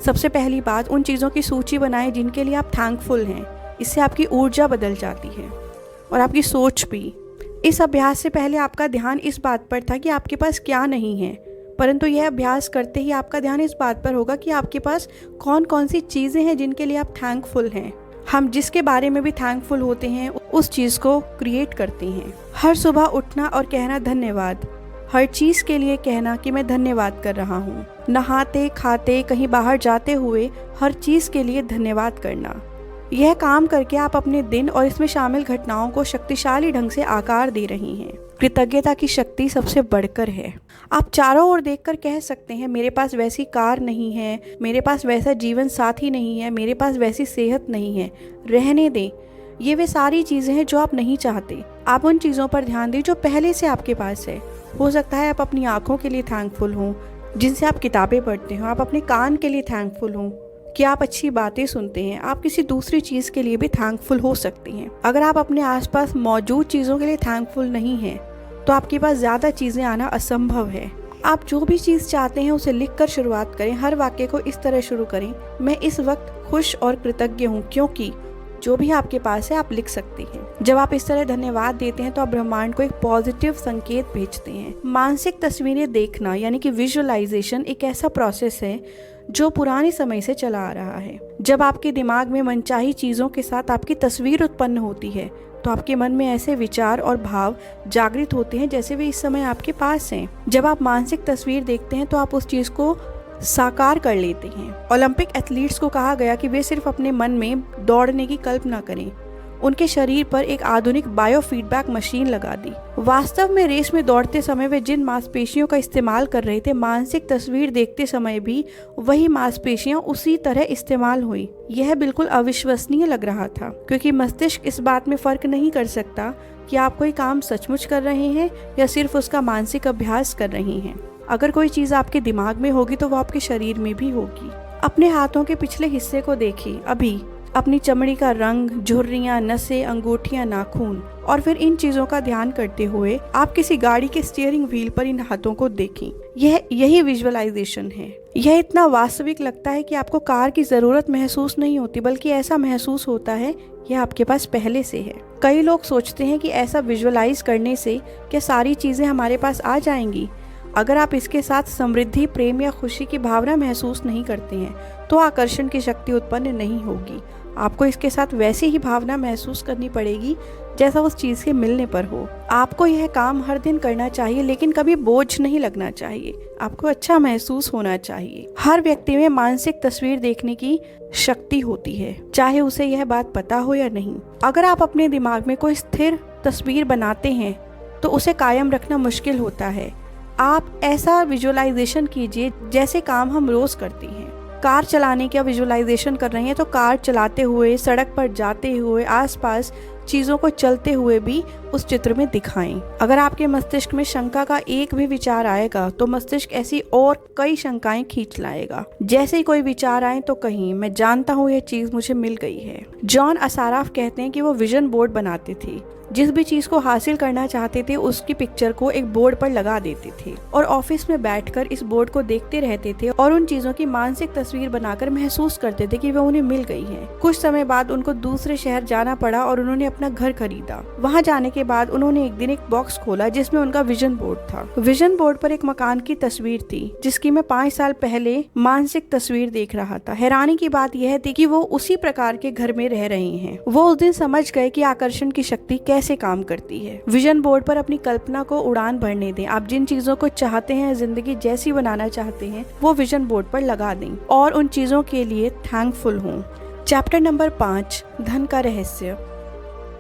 सबसे पहली बात, उन चीजों की सूची बनाएं जिनके लिए आप थैंकफुल हैं। इससे आपकी ऊर्जा बदल जाती है और आपकी सोच भी। इस अभ्यास से पहले आपका ध्यान इस बात पर था कि आपके पास क्या नहीं है, परंतु यह अभ्यास करते ही आपका ध्यान इस बात पर होगा कि आपके पास कौन कौन सी चीज़ें हैं जिनके लिए आप थैंकफुल हैं। हम जिसके बारे में भी थैंकफुल होते हैं उस चीज़ को क्रिएट करते हैं। हर सुबह उठना और कहना धन्यवाद। हर चीज़ के लिए कहना कि मैं धन्यवाद कर रहा हूँ। नहाते, खाते, कहीं बाहर जाते हुए हर चीज़ के लिए धन्यवाद करना। यह काम करके आप अपने दिन और इसमें शामिल घटनाओं को शक्तिशाली ढंग से आकार दे रही हैं। कृतज्ञता की शक्ति सबसे बढ़कर है। आप चारों ओर देखकर कह सकते हैं मेरे पास वैसी कार नहीं है, मेरे पास वैसा जीवन साथी नहीं है, मेरे पास वैसी सेहत नहीं है। रहने दें, ये वे सारी चीज़ें हैं जो आप नहीं चाहते। आप उन चीज़ों पर ध्यान दें जो पहले से आपके पास है। हो सकता है आप अपनी आँखों के लिए थैंकफुल हों जिनसे आप किताबें पढ़ते हो। आप अपने कान के लिए थैंकफुल हों कि आप अच्छी बातें सुनते हैं। आप किसी दूसरी चीज़ के लिए भी थैंकफुल हो सकते हैं। अगर आप अपने आसपास मौजूद चीज़ों के लिए थैंकफुल नहीं हैं तो आपके पास ज़्यादा चीज़ें आना असंभव है। आप जो भी चीज़ चाहते हैं उसे लिखकर शुरुआत करें। हर वाक्य को इस तरह शुरू करें, मैं इस वक्त खुश और कृतज्ञ हूँ क्योंकि, जो भी आपके पास है आप लिख सकती हैं। जब आप इस तरह धन्यवाद देते हैं तो आप ब्रह्मांड को एक पॉजिटिव संकेत भेजते हैं। मानसिक तस्वीरें देखना यानी कि विजुअलाइजेशन एक ऐसा प्रोसेस है जो पुराने समय से चला आ रहा है। जब आपके दिमाग में मनचाही चीजों के साथ आपकी तस्वीर उत्पन्न होती है तो आपके मन में ऐसे विचार और भाव जागृत होते हैं जैसे वे इस समय आपके पास हैं। जब आप मानसिक तस्वीर देखते हैं तो आप उस चीज को साकार कर लेते हैं। ओलंपिक एथलीट्स को कहा गया कि वे सिर्फ अपने मन में दौड़ने की कल्पना करें, उनके शरीर पर एक आधुनिक बायो फीडबैक मशीन लगा दी। वास्तव में रेस में दौड़ते समय वे जिन मांसपेशियों का इस्तेमाल कर रहे थे, मानसिक तस्वीर देखते समय भी वही मांसपेशियां उसी तरह इस्तेमाल हुई। यह बिल्कुल अविश्वसनीय लग रहा था, क्योंकि मस्तिष्क इस बात में फर्क नहीं कर सकता कि आप कोई काम सचमुच कर रहे हैं या सिर्फ उसका मानसिक अभ्यास कर रहे हैं। अगर कोई चीज आपके दिमाग में होगी तो वो आपके शरीर में भी होगी। अपने हाथों के पिछले हिस्से को देखिए अभी, अपनी चमड़ी का रंग, झुर्रियां, नसें, अंगूठियां, नाखून, और फिर इन चीजों का ध्यान करते हुए आप किसी गाड़ी के स्टीयरिंग व्हील पर इन हाथों को देखें। यही विजुअलाइजेशन है। यह इतना वास्तविक लगता है कि आपको कार की जरूरत महसूस नहीं होती, बल्कि ऐसा महसूस होता है यह आपके पास पहले से है। कई लोग सोचते हैं कि ऐसा विजुअलाइज करने से क्या सारी चीजें हमारे पास आ जाएंगी। अगर आप इसके साथ समृद्धि, प्रेम या खुशी की भावना महसूस नहीं करते हैं तो आकर्षण की शक्ति उत्पन्न नहीं होगी। आपको इसके साथ वैसी ही भावना महसूस करनी पड़ेगी जैसा उस चीज के मिलने पर हो। आपको यह काम हर दिन करना चाहिए, लेकिन कभी बोझ नहीं लगना चाहिए। आपको अच्छा महसूस होना चाहिए। हर व्यक्ति में मानसिक तस्वीर देखने की शक्ति होती है, चाहे उसे यह बात पता हो या नहीं। अगर आप अपने दिमाग में कोई स्थिर तस्वीर बनाते हैं तो उसे कायम रखना मुश्किल होता है। आप ऐसा विजुअलाइजेशन कीजिए जैसे काम हम रोज करते हैं। कार चलाने का विजुअलाइजेशन कर रहे हैं तो कार चलाते हुए, सड़क पर जाते हुए, आसपास चीजों को चलते हुए भी उस चित्र में दिखाएं। अगर आपके मस्तिष्क में शंका का एक भी विचार आएगा तो मस्तिष्क ऐसी और कई शंकाएं खींच लाएगा। जैसे ही कोई विचार आए तो कहीं मैं जानता हूँ यह चीज मुझे मिल गई है। जॉन असाराफ कहते हैं कि वो विजन बोर्ड बनाते थे। जिस भी चीज को हासिल करना चाहते थे उसकी पिक्चर को एक बोर्ड पर लगा देते थे और ऑफिस में बैठकर इस बोर्ड को देखते रहते थे और उन चीजों की मानसिक तस्वीर बनाकर महसूस करते थे कि वह उन्हें मिल गई है। कुछ समय बाद उनको दूसरे शहर जाना पड़ा और उन्होंने अपना घर खरीदा। वहां जाने के बाद उन्होंने एक दिन एक बॉक्स खोला जिसमें उनका विजन बोर्ड था। विजन बोर्ड पर एक मकान की तस्वीर थी जिसकी मैं 5 साल पहले मानसिक तस्वीर देख रहा था। हैरानी की बात यह थी कि वो उसी प्रकार के घर में रह रहे हैं। वो उस दिन समझ गए कि आकर्षण की शक्ति कैसे काम करती है। विजन बोर्ड पर अपनी कल्पना को उड़ान भरने दें। आप जिन चीजों को चाहते हैं, जिंदगी जैसी बनाना चाहते हैं, वो विजन बोर्ड पर लगा दें और उन चीजों के लिए थैंकफुल हों। चैप्टर नंबर 5, धन का रहस्य।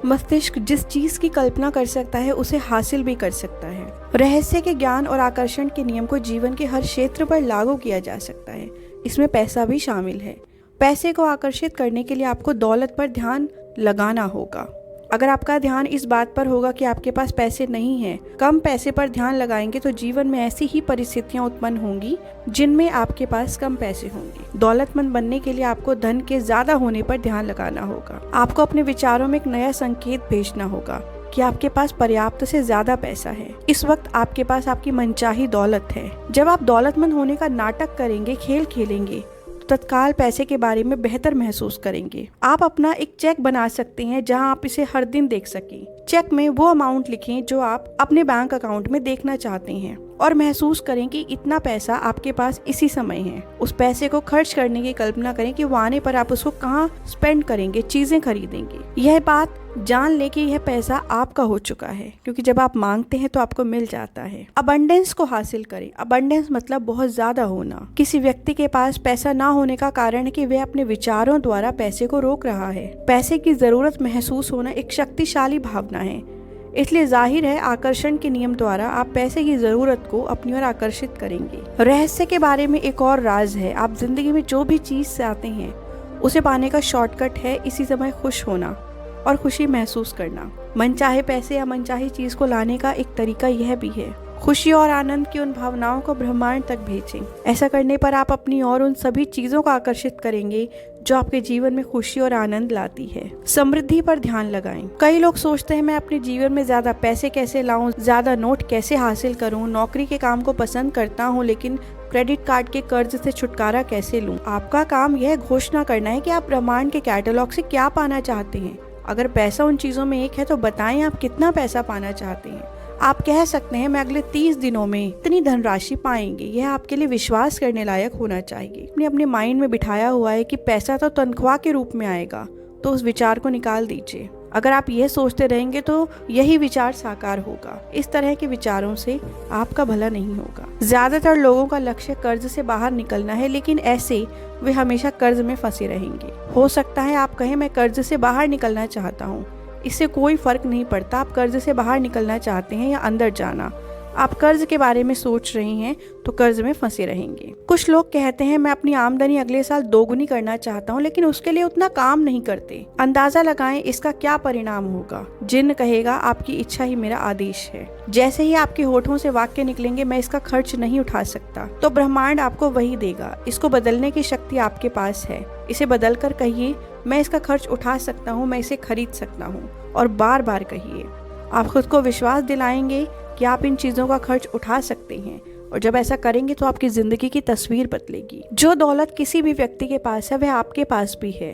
मस्तिष्क जिस चीज की कल्पना कर सकता है उसे हासिल भी कर सकता है। रहस्य के ज्ञान और आकर्षण के नियम को जीवन के हर क्षेत्र पर लागू किया जा सकता है। इसमें पैसा भी शामिल है। पैसे को आकर्षित करने के लिए आपको दौलत पर ध्यान लगाना होगा। अगर आपका ध्यान इस बात पर होगा कि आपके पास पैसे नहीं हैं, कम पैसे पर ध्यान लगाएंगे तो जीवन में ऐसी ही परिस्थितियां उत्पन्न होंगी जिनमें आपके पास कम पैसे होंगे। दौलतमंद बनने के लिए आपको धन के ज्यादा होने पर ध्यान लगाना होगा। आपको अपने विचारों में एक नया संकेत भेजना होगा कि आपके पास पर्याप्त से ज्यादा पैसा है। इस वक्त आपके पास आपकी मनचाही दौलत है। जब आप दौलतमंद होने का नाटक करेंगे, खेल खेलेंगे, तत्काल पैसे के बारे में बेहतर महसूस करेंगे। आप अपना एक चेक बना सकते हैं जहां आप इसे हर दिन देख सकें। चेक में वो अमाउंट लिखें जो आप अपने बैंक अकाउंट में देखना चाहते हैं और महसूस करें कि इतना पैसा आपके पास इसी समय है। उस पैसे को खर्च करने की कल्पना करें कि वो आने पर आप उसको कहाँ स्पेंड करेंगे, चीजें खरीदेंगे। यह बात जान ले कि यह पैसा आपका हो चुका है, क्योंकि जब आप मांगते हैं तो आपको मिल जाता है। अबंडेंस को हासिल करें। अबंडेंस मतलब बहुत ज्यादा होना। किसी व्यक्ति के पास पैसा ना होने का कारण है कि वह अपने विचारों द्वारा पैसे को रोक रहा है। पैसे की जरूरत महसूस होना एक शक्तिशाली भावना है, इसलिए जाहिर है आकर्षण के नियम द्वारा आप पैसे की जरूरत को अपनी ओर आकर्षित करेंगे। रहस्य के बारे में एक और राज है। आप जिंदगी में जो भी चीज चाहते हैं उसे पाने का शॉर्टकट है इसी समय खुश होना और खुशी महसूस करना। मनचाहे पैसे या मनचाही चीज को लाने का एक तरीका यह भी है। खुशी और आनंद की उन भावनाओं को ब्रह्मांड तक भेजें। ऐसा करने पर आप अपनी और उन सभी चीजों को आकर्षित करेंगे जो आपके जीवन में खुशी और आनंद लाती है। समृद्धि पर ध्यान लगाएं। कई लोग सोचते हैं मैं अपने जीवन में ज्यादा पैसे कैसे लाऊं, ज्यादा नोट कैसे हासिल करूं, नौकरी के काम को पसंद करता हूं लेकिन क्रेडिट कार्ड के कर्ज से छुटकारा कैसे लूं। आपका काम यह घोषणा करना है कि आप ब्रह्मांड के कैटलॉग से क्या पाना चाहते हैं। अगर पैसा उन चीजों में एक है तो बताएं आप कितना पैसा पाना चाहते हैं। आप कह सकते हैं मैं अगले 30 दिनों में इतनी धनराशि पाएंगे। यह आपके लिए विश्वास करने लायक होना चाहिए। आपने अपने माइंड में बिठाया हुआ है कि पैसा तो तनख्वाह के रूप में आएगा, तो उस विचार को निकाल दीजिए। अगर आप ये सोचते रहेंगे तो यही विचार साकार होगा। इस तरह के विचारों से आपका भला नहीं होगा। ज्यादातर लोगों का लक्ष्य कर्ज से बाहर निकलना है, लेकिन ऐसे वे हमेशा कर्ज में फंसे रहेंगे। हो सकता है आप कहें मैं कर्ज से बाहर निकलना चाहता हूँ। इससे कोई फर्क नहीं पड़ता आप कर्ज से बाहर निकलना चाहते हैं या अंदर जाना। आप कर्ज के बारे में सोच रहे हैं तो कर्ज में फंसे रहेंगे। कुछ लोग कहते हैं मैं अपनी आमदनी अगले साल दोगुनी करना चाहता हूँ, लेकिन उसके लिए उतना काम नहीं करते। अंदाजा लगाएं इसका क्या परिणाम होगा। जिन्न कहेगा आपकी इच्छा ही मेरा आदेश है। जैसे ही आपके होठों से वाक्य निकलेंगे मैं इसका खर्च नहीं उठा सकता, तो ब्रह्मांड आपको वही देगा। इसको बदलने की शक्ति आपके पास है। इसे बदल कर कहिए मैं इसका खर्च उठा सकता हूँ, मैं इसे खरीद सकता हूँ, और बार बार कहिए। आप खुद को विश्वास दिलाएंगे कि आप इन चीजों का खर्च उठा सकते हैं, और जब ऐसा करेंगे तो आपकी जिंदगी की तस्वीर बदलेगी। जो दौलत किसी भी व्यक्ति के पास है वह आपके पास भी है।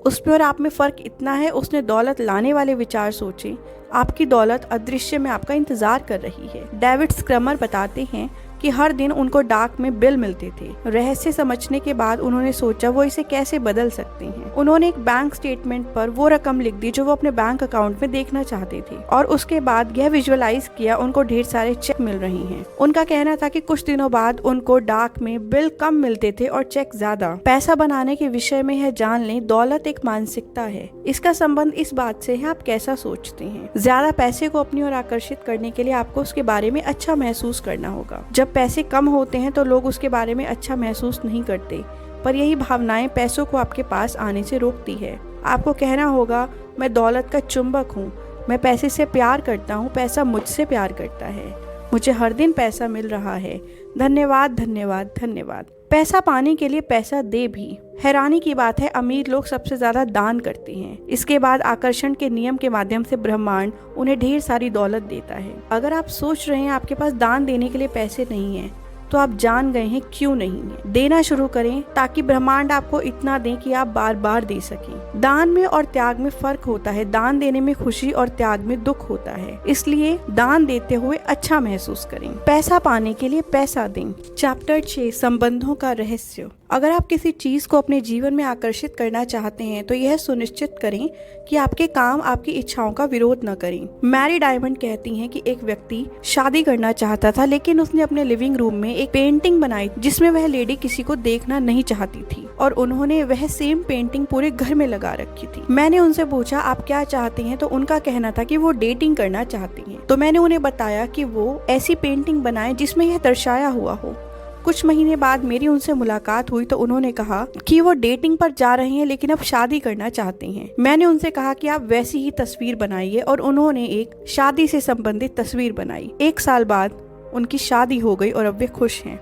उसमें और आप में फर्क इतना है उसने दौलत लाने वाले विचार सोचे। आपकी दौलत अदृश्य में आपका इंतजार कर रही है। डेविड स्क्रमर बताते हैं कि हर दिन उनको डाक में बिल मिलते थे। रहस्य समझने के बाद उन्होंने सोचा वो इसे कैसे बदल सकते हैं। उन्होंने एक बैंक स्टेटमेंट पर वो रकम लिख दी जो वो अपने बैंक अकाउंट में देखना चाहते थे, और उसके बाद यह विजुअलाइज किया उनको ढेर सारे चेक मिल रहे हैं। उनका कहना था कि कुछ दिनों बाद उनको डाक में बिल कम मिलते थे और चेक ज्यादा। पैसा बनाने के विषय में यह जान लें, दौलत एक मानसिकता है। इसका संबंध इस बात से है आप कैसा सोचते हैं। ज्यादा पैसे को अपनी ओर आकर्षित करने के लिए आपको उसके बारे में अच्छा महसूस करना होगा। जब पैसे कम होते हैं तो लोग उसके बारे में अच्छा महसूस नहीं करते, पर यही भावनाएं पैसों को आपके पास आने से रोकती है। आपको कहना होगा मैं दौलत का चुंबक हूँ, मैं पैसे से प्यार करता हूँ, पैसा मुझसे प्यार करता है, मुझे हर दिन पैसा मिल रहा है, धन्यवाद धन्यवाद धन्यवाद। पैसा पाने के लिए पैसा दे भी। हैरानी की बात है अमीर लोग सबसे ज्यादा दान करते हैं। इसके बाद आकर्षण के नियम के माध्यम से ब्रह्मांड उन्हें ढेर सारी दौलत देता है। अगर आप सोच रहे हैं आपके पास दान देने के लिए पैसे नहीं है, तो आप जान गए हैं क्यों नहीं है। देना शुरू करें ताकि ब्रह्मांड आपको इतना दे कि आप बार बार दे सकें। दान में और त्याग में फर्क होता है। दान देने में खुशी और त्याग में दुख होता है, इसलिए दान देते हुए अच्छा महसूस करें। पैसा पाने के लिए पैसा दें। चैप्टर 6 संबंधों का रहस्य। अगर आप किसी चीज को अपने जीवन में आकर्षित करना चाहते हैं तो यह सुनिश्चित करें कि आपके काम आपकी इच्छाओं का विरोध न करें। मैरी डायमंड कहती हैं कि एक व्यक्ति शादी करना चाहता था, लेकिन उसने अपने लिविंग रूम में एक पेंटिंग बनाई जिसमें वह लेडी किसी को देखना नहीं चाहती थी, और उन्होंने वह सेम पेंटिंग पूरे घर में लगा रखी थी। मैंने उनसे पूछा आप क्या चाहती हैं, तो उनका कहना था कि वो डेटिंग करना चाहती हैं। तो मैंने उन्हें बताया कि वो ऐसी पेंटिंग बनाए जिसमें यह दर्शाया हुआ हो। कुछ महीने बाद मेरी उनसे मुलाकात हुई तो उन्होंने कहा कि वो डेटिंग पर जा रहे हैं लेकिन अब शादी करना चाहते हैं। मैंने उनसे कहा कि आप वैसी ही तस्वीर बनाइए, और उन्होंने एक शादी से संबंधित तस्वीर बनाई। 1 साल बाद उनकी शादी हो गई और अब वे खुश हैं।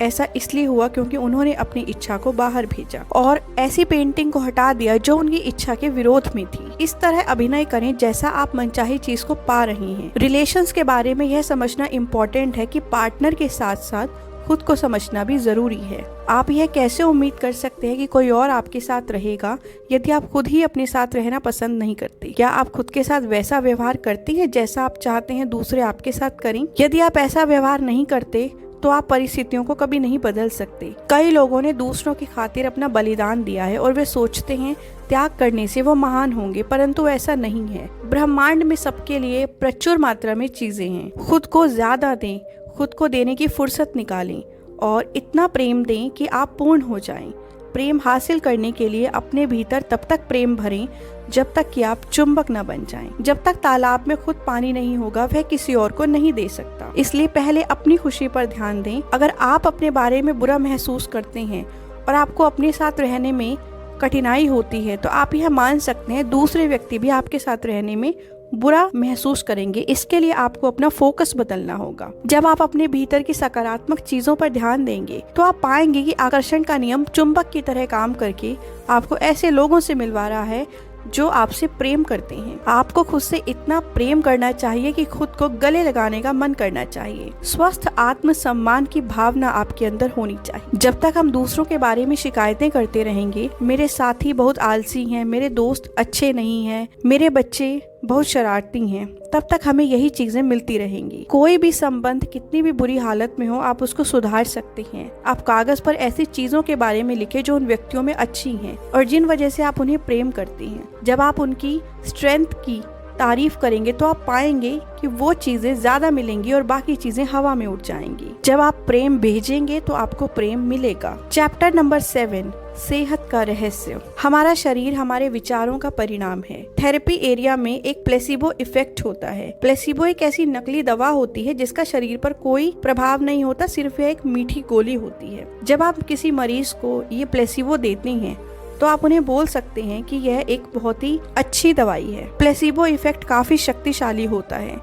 ऐसा इसलिए हुआ क्योंकि उन्होंने अपनी इच्छा को बाहर भेजा और ऐसी पेंटिंग को हटा दिया जो उनकी इच्छा के विरोध में थी। इस तरह अभिनय करें जैसा आप मनचाही चीज को पा रहे हैं। रिलेशंस के बारे में यह समझना इम्पोर्टेंट है कि पार्टनर के साथ साथ खुद को समझना भी जरूरी है। आप यह कैसे उम्मीद कर सकते हैं कि कोई और आपके साथ रहेगा यदि आप खुद ही अपने साथ रहना पसंद नहीं करते? क्या आप खुद के साथ वैसा व्यवहार करते हैं जैसा आप चाहते हैं दूसरे आपके साथ करें? यदि आप ऐसा व्यवहार नहीं करते तो आप परिस्थितियों को कभी नहीं बदल सकते। कई लोगों ने दूसरों की खातिर अपना बलिदान दिया है और वे सोचते हैं त्याग करने से वो महान होंगे, परंतु ऐसा नहीं है। ब्रह्मांड में सबके लिए प्रचुर मात्रा में चीजें हैं। खुद को ज्यादा दें, खुद को देने की फुर्सत निकालें और इतना प्रेम दें कि आप पूर्ण हो जाएं। प्रेम हासिल करने के लिए अपने भीतर तब तक प्रेम भरें जब तक कि आप चुंबक न बन जाएं। जब तक तालाब में खुद पानी नहीं होगा वह किसी और को नहीं दे सकता। इसलिए पहले अपनी खुशी पर ध्यान दें। अगर आप अपने बारे में बुरा महसूस करते हैं और आपको अपने साथ रहने में कठिनाई होती है तो आप यह मान सकते हैं दूसरे व्यक्ति भी आपके साथ रहने में बुरा महसूस करेंगे। इसके लिए आपको अपना फोकस बदलना होगा। जब आप अपने भीतर की सकारात्मक चीजों पर ध्यान देंगे तो आप पाएंगे कि आकर्षण का नियम चुंबक की तरह काम करके आपको ऐसे लोगों से मिलवा रहा है जो आपसे प्रेम करते हैं। आपको खुद से इतना प्रेम करना चाहिए कि खुद को गले लगाने का मन करना चाहिए। स्वस्थ आत्मसम्मान की भावना आपके अंदर होनी चाहिए। जब तक हम दूसरों के बारे में शिकायतें करते रहेंगे, मेरे साथी बहुत आलसी हैं, मेरे दोस्त अच्छे नहीं हैं, मेरे बच्चे बहुत शरारती हैं, तब तक हमें यही चीजें मिलती रहेंगी। कोई भी संबंध कितनी भी बुरी हालत में हो, आप उसको सुधार सकते हैं। आप कागज पर ऐसी चीजों के बारे में लिखें जो उन व्यक्तियों में अच्छी हैं और जिन वजह से आप उन्हें प्रेम करते हैं। जब आप उनकी स्ट्रेंथ की तारीफ करेंगे तो आप पाएंगे कि वो चीजें ज्यादा मिलेंगी और बाकी चीजें हवा में उड़ जाएंगी। जब आप प्रेम भेजेंगे तो आपको प्रेम मिलेगा। चैप्टर नंबर 7, सेहत का रहस्य। हमारा शरीर हमारे विचारों का परिणाम है। थेरेपी एरिया में एक प्लेसिबो इफेक्ट होता है। प्लेसिबो एक ऐसी नकली दवा होती है जिसका शरीर पर कोई प्रभाव नहीं होता, सिर्फ एक मीठी गोली होती है। जब आप किसी मरीज को ये प्लेसिबो देते हैं तो आप उन्हें बोल सकते हैं कि यह एक बहुत ही अच्छी दवाई है। प्लेसिबो इफेक्ट काफी शक्तिशाली होता है।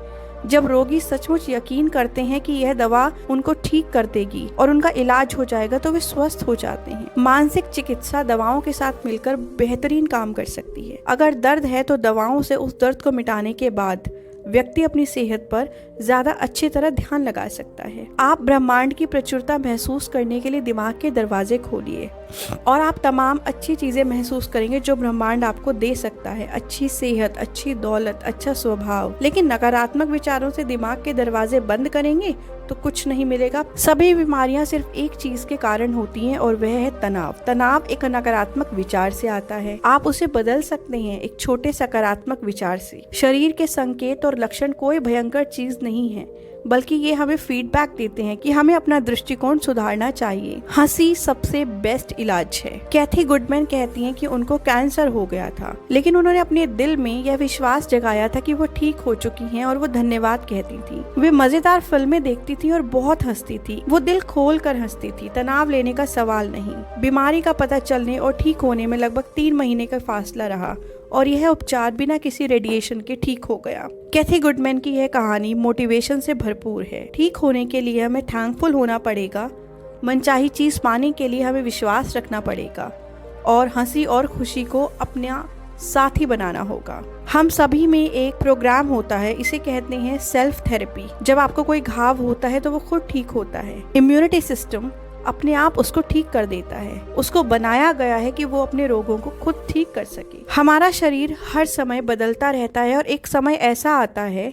जब रोगी सचमुच यकीन करते हैं कि यह दवा उनको ठीक कर देगी और उनका इलाज हो जाएगा तो वे स्वस्थ हो जाते हैं। मानसिक चिकित्सा दवाओं के साथ मिलकर बेहतरीन काम कर सकती है। अगर दर्द है तो दवाओं से उस दर्द को मिटाने के बाद व्यक्ति अपनी सेहत पर ज्यादा अच्छी तरह ध्यान लगा सकता है। आप ब्रह्मांड की प्रचुरता महसूस करने के लिए दिमाग के दरवाजे खोलिए और आप तमाम अच्छी चीजें महसूस करेंगे जो ब्रह्मांड आपको दे सकता है। अच्छी सेहत, अच्छी दौलत, अच्छा स्वभाव। लेकिन नकारात्मक विचारों से दिमाग के दरवाजे बंद करेंगे तो कुछ नहीं मिलेगा। सभी बीमारियां सिर्फ एक चीज के कारण होती हैं और वह है तनाव। तनाव एक नकारात्मक विचार से आता है। आप उसे बदल सकते हैं एक छोटे सकारात्मक विचार से। शरीर के संकेत और लक्षण कोई भयंकर चीज नहीं है, बल्कि ये हमें फीडबैक देते हैं कि हमें अपना दृष्टिकोण सुधारना चाहिए। हंसी सबसे बेस्ट इलाज है। कैथी गुडमैन कहती हैं कि उनको कैंसर हो गया था, लेकिन उन्होंने अपने दिल में यह विश्वास जगाया था कि वो ठीक हो चुकी हैं और वो धन्यवाद कहती थी। वे मजेदार फिल्में देखती थी और बहुत हंसती थी। वो दिल खोल कर हंसती थी। तनाव लेने का सवाल नहीं। बीमारी का पता चलने और ठीक होने में लगभग 3 महीने का फासला रहा और यह उपचार बिना किसी रेडिएशन के ठीक हो गया। कैथी गुडमैन की यह कहानी मोटिवेशन से भरपूर है। ठीक होने के लिए हमें थैंकफुल होना पड़ेगा, मनचाही चीज पाने के लिए हमें विश्वास रखना पड़ेगा और हंसी और खुशी को अपना साथी बनाना होगा। हम सभी में एक प्रोग्राम होता है, इसे कहते हैं सेल्फ थेरेपी। जब आपको कोई घाव होता है तो वो खुद ठीक होता है। इम्यूनिटी सिस्टम अपने आप उसको ठीक कर देता है। उसको बनाया गया है कि वो अपने रोगों को खुद ठीक कर सके। हमारा शरीर हर समय बदलता रहता है और एक समय ऐसा आता है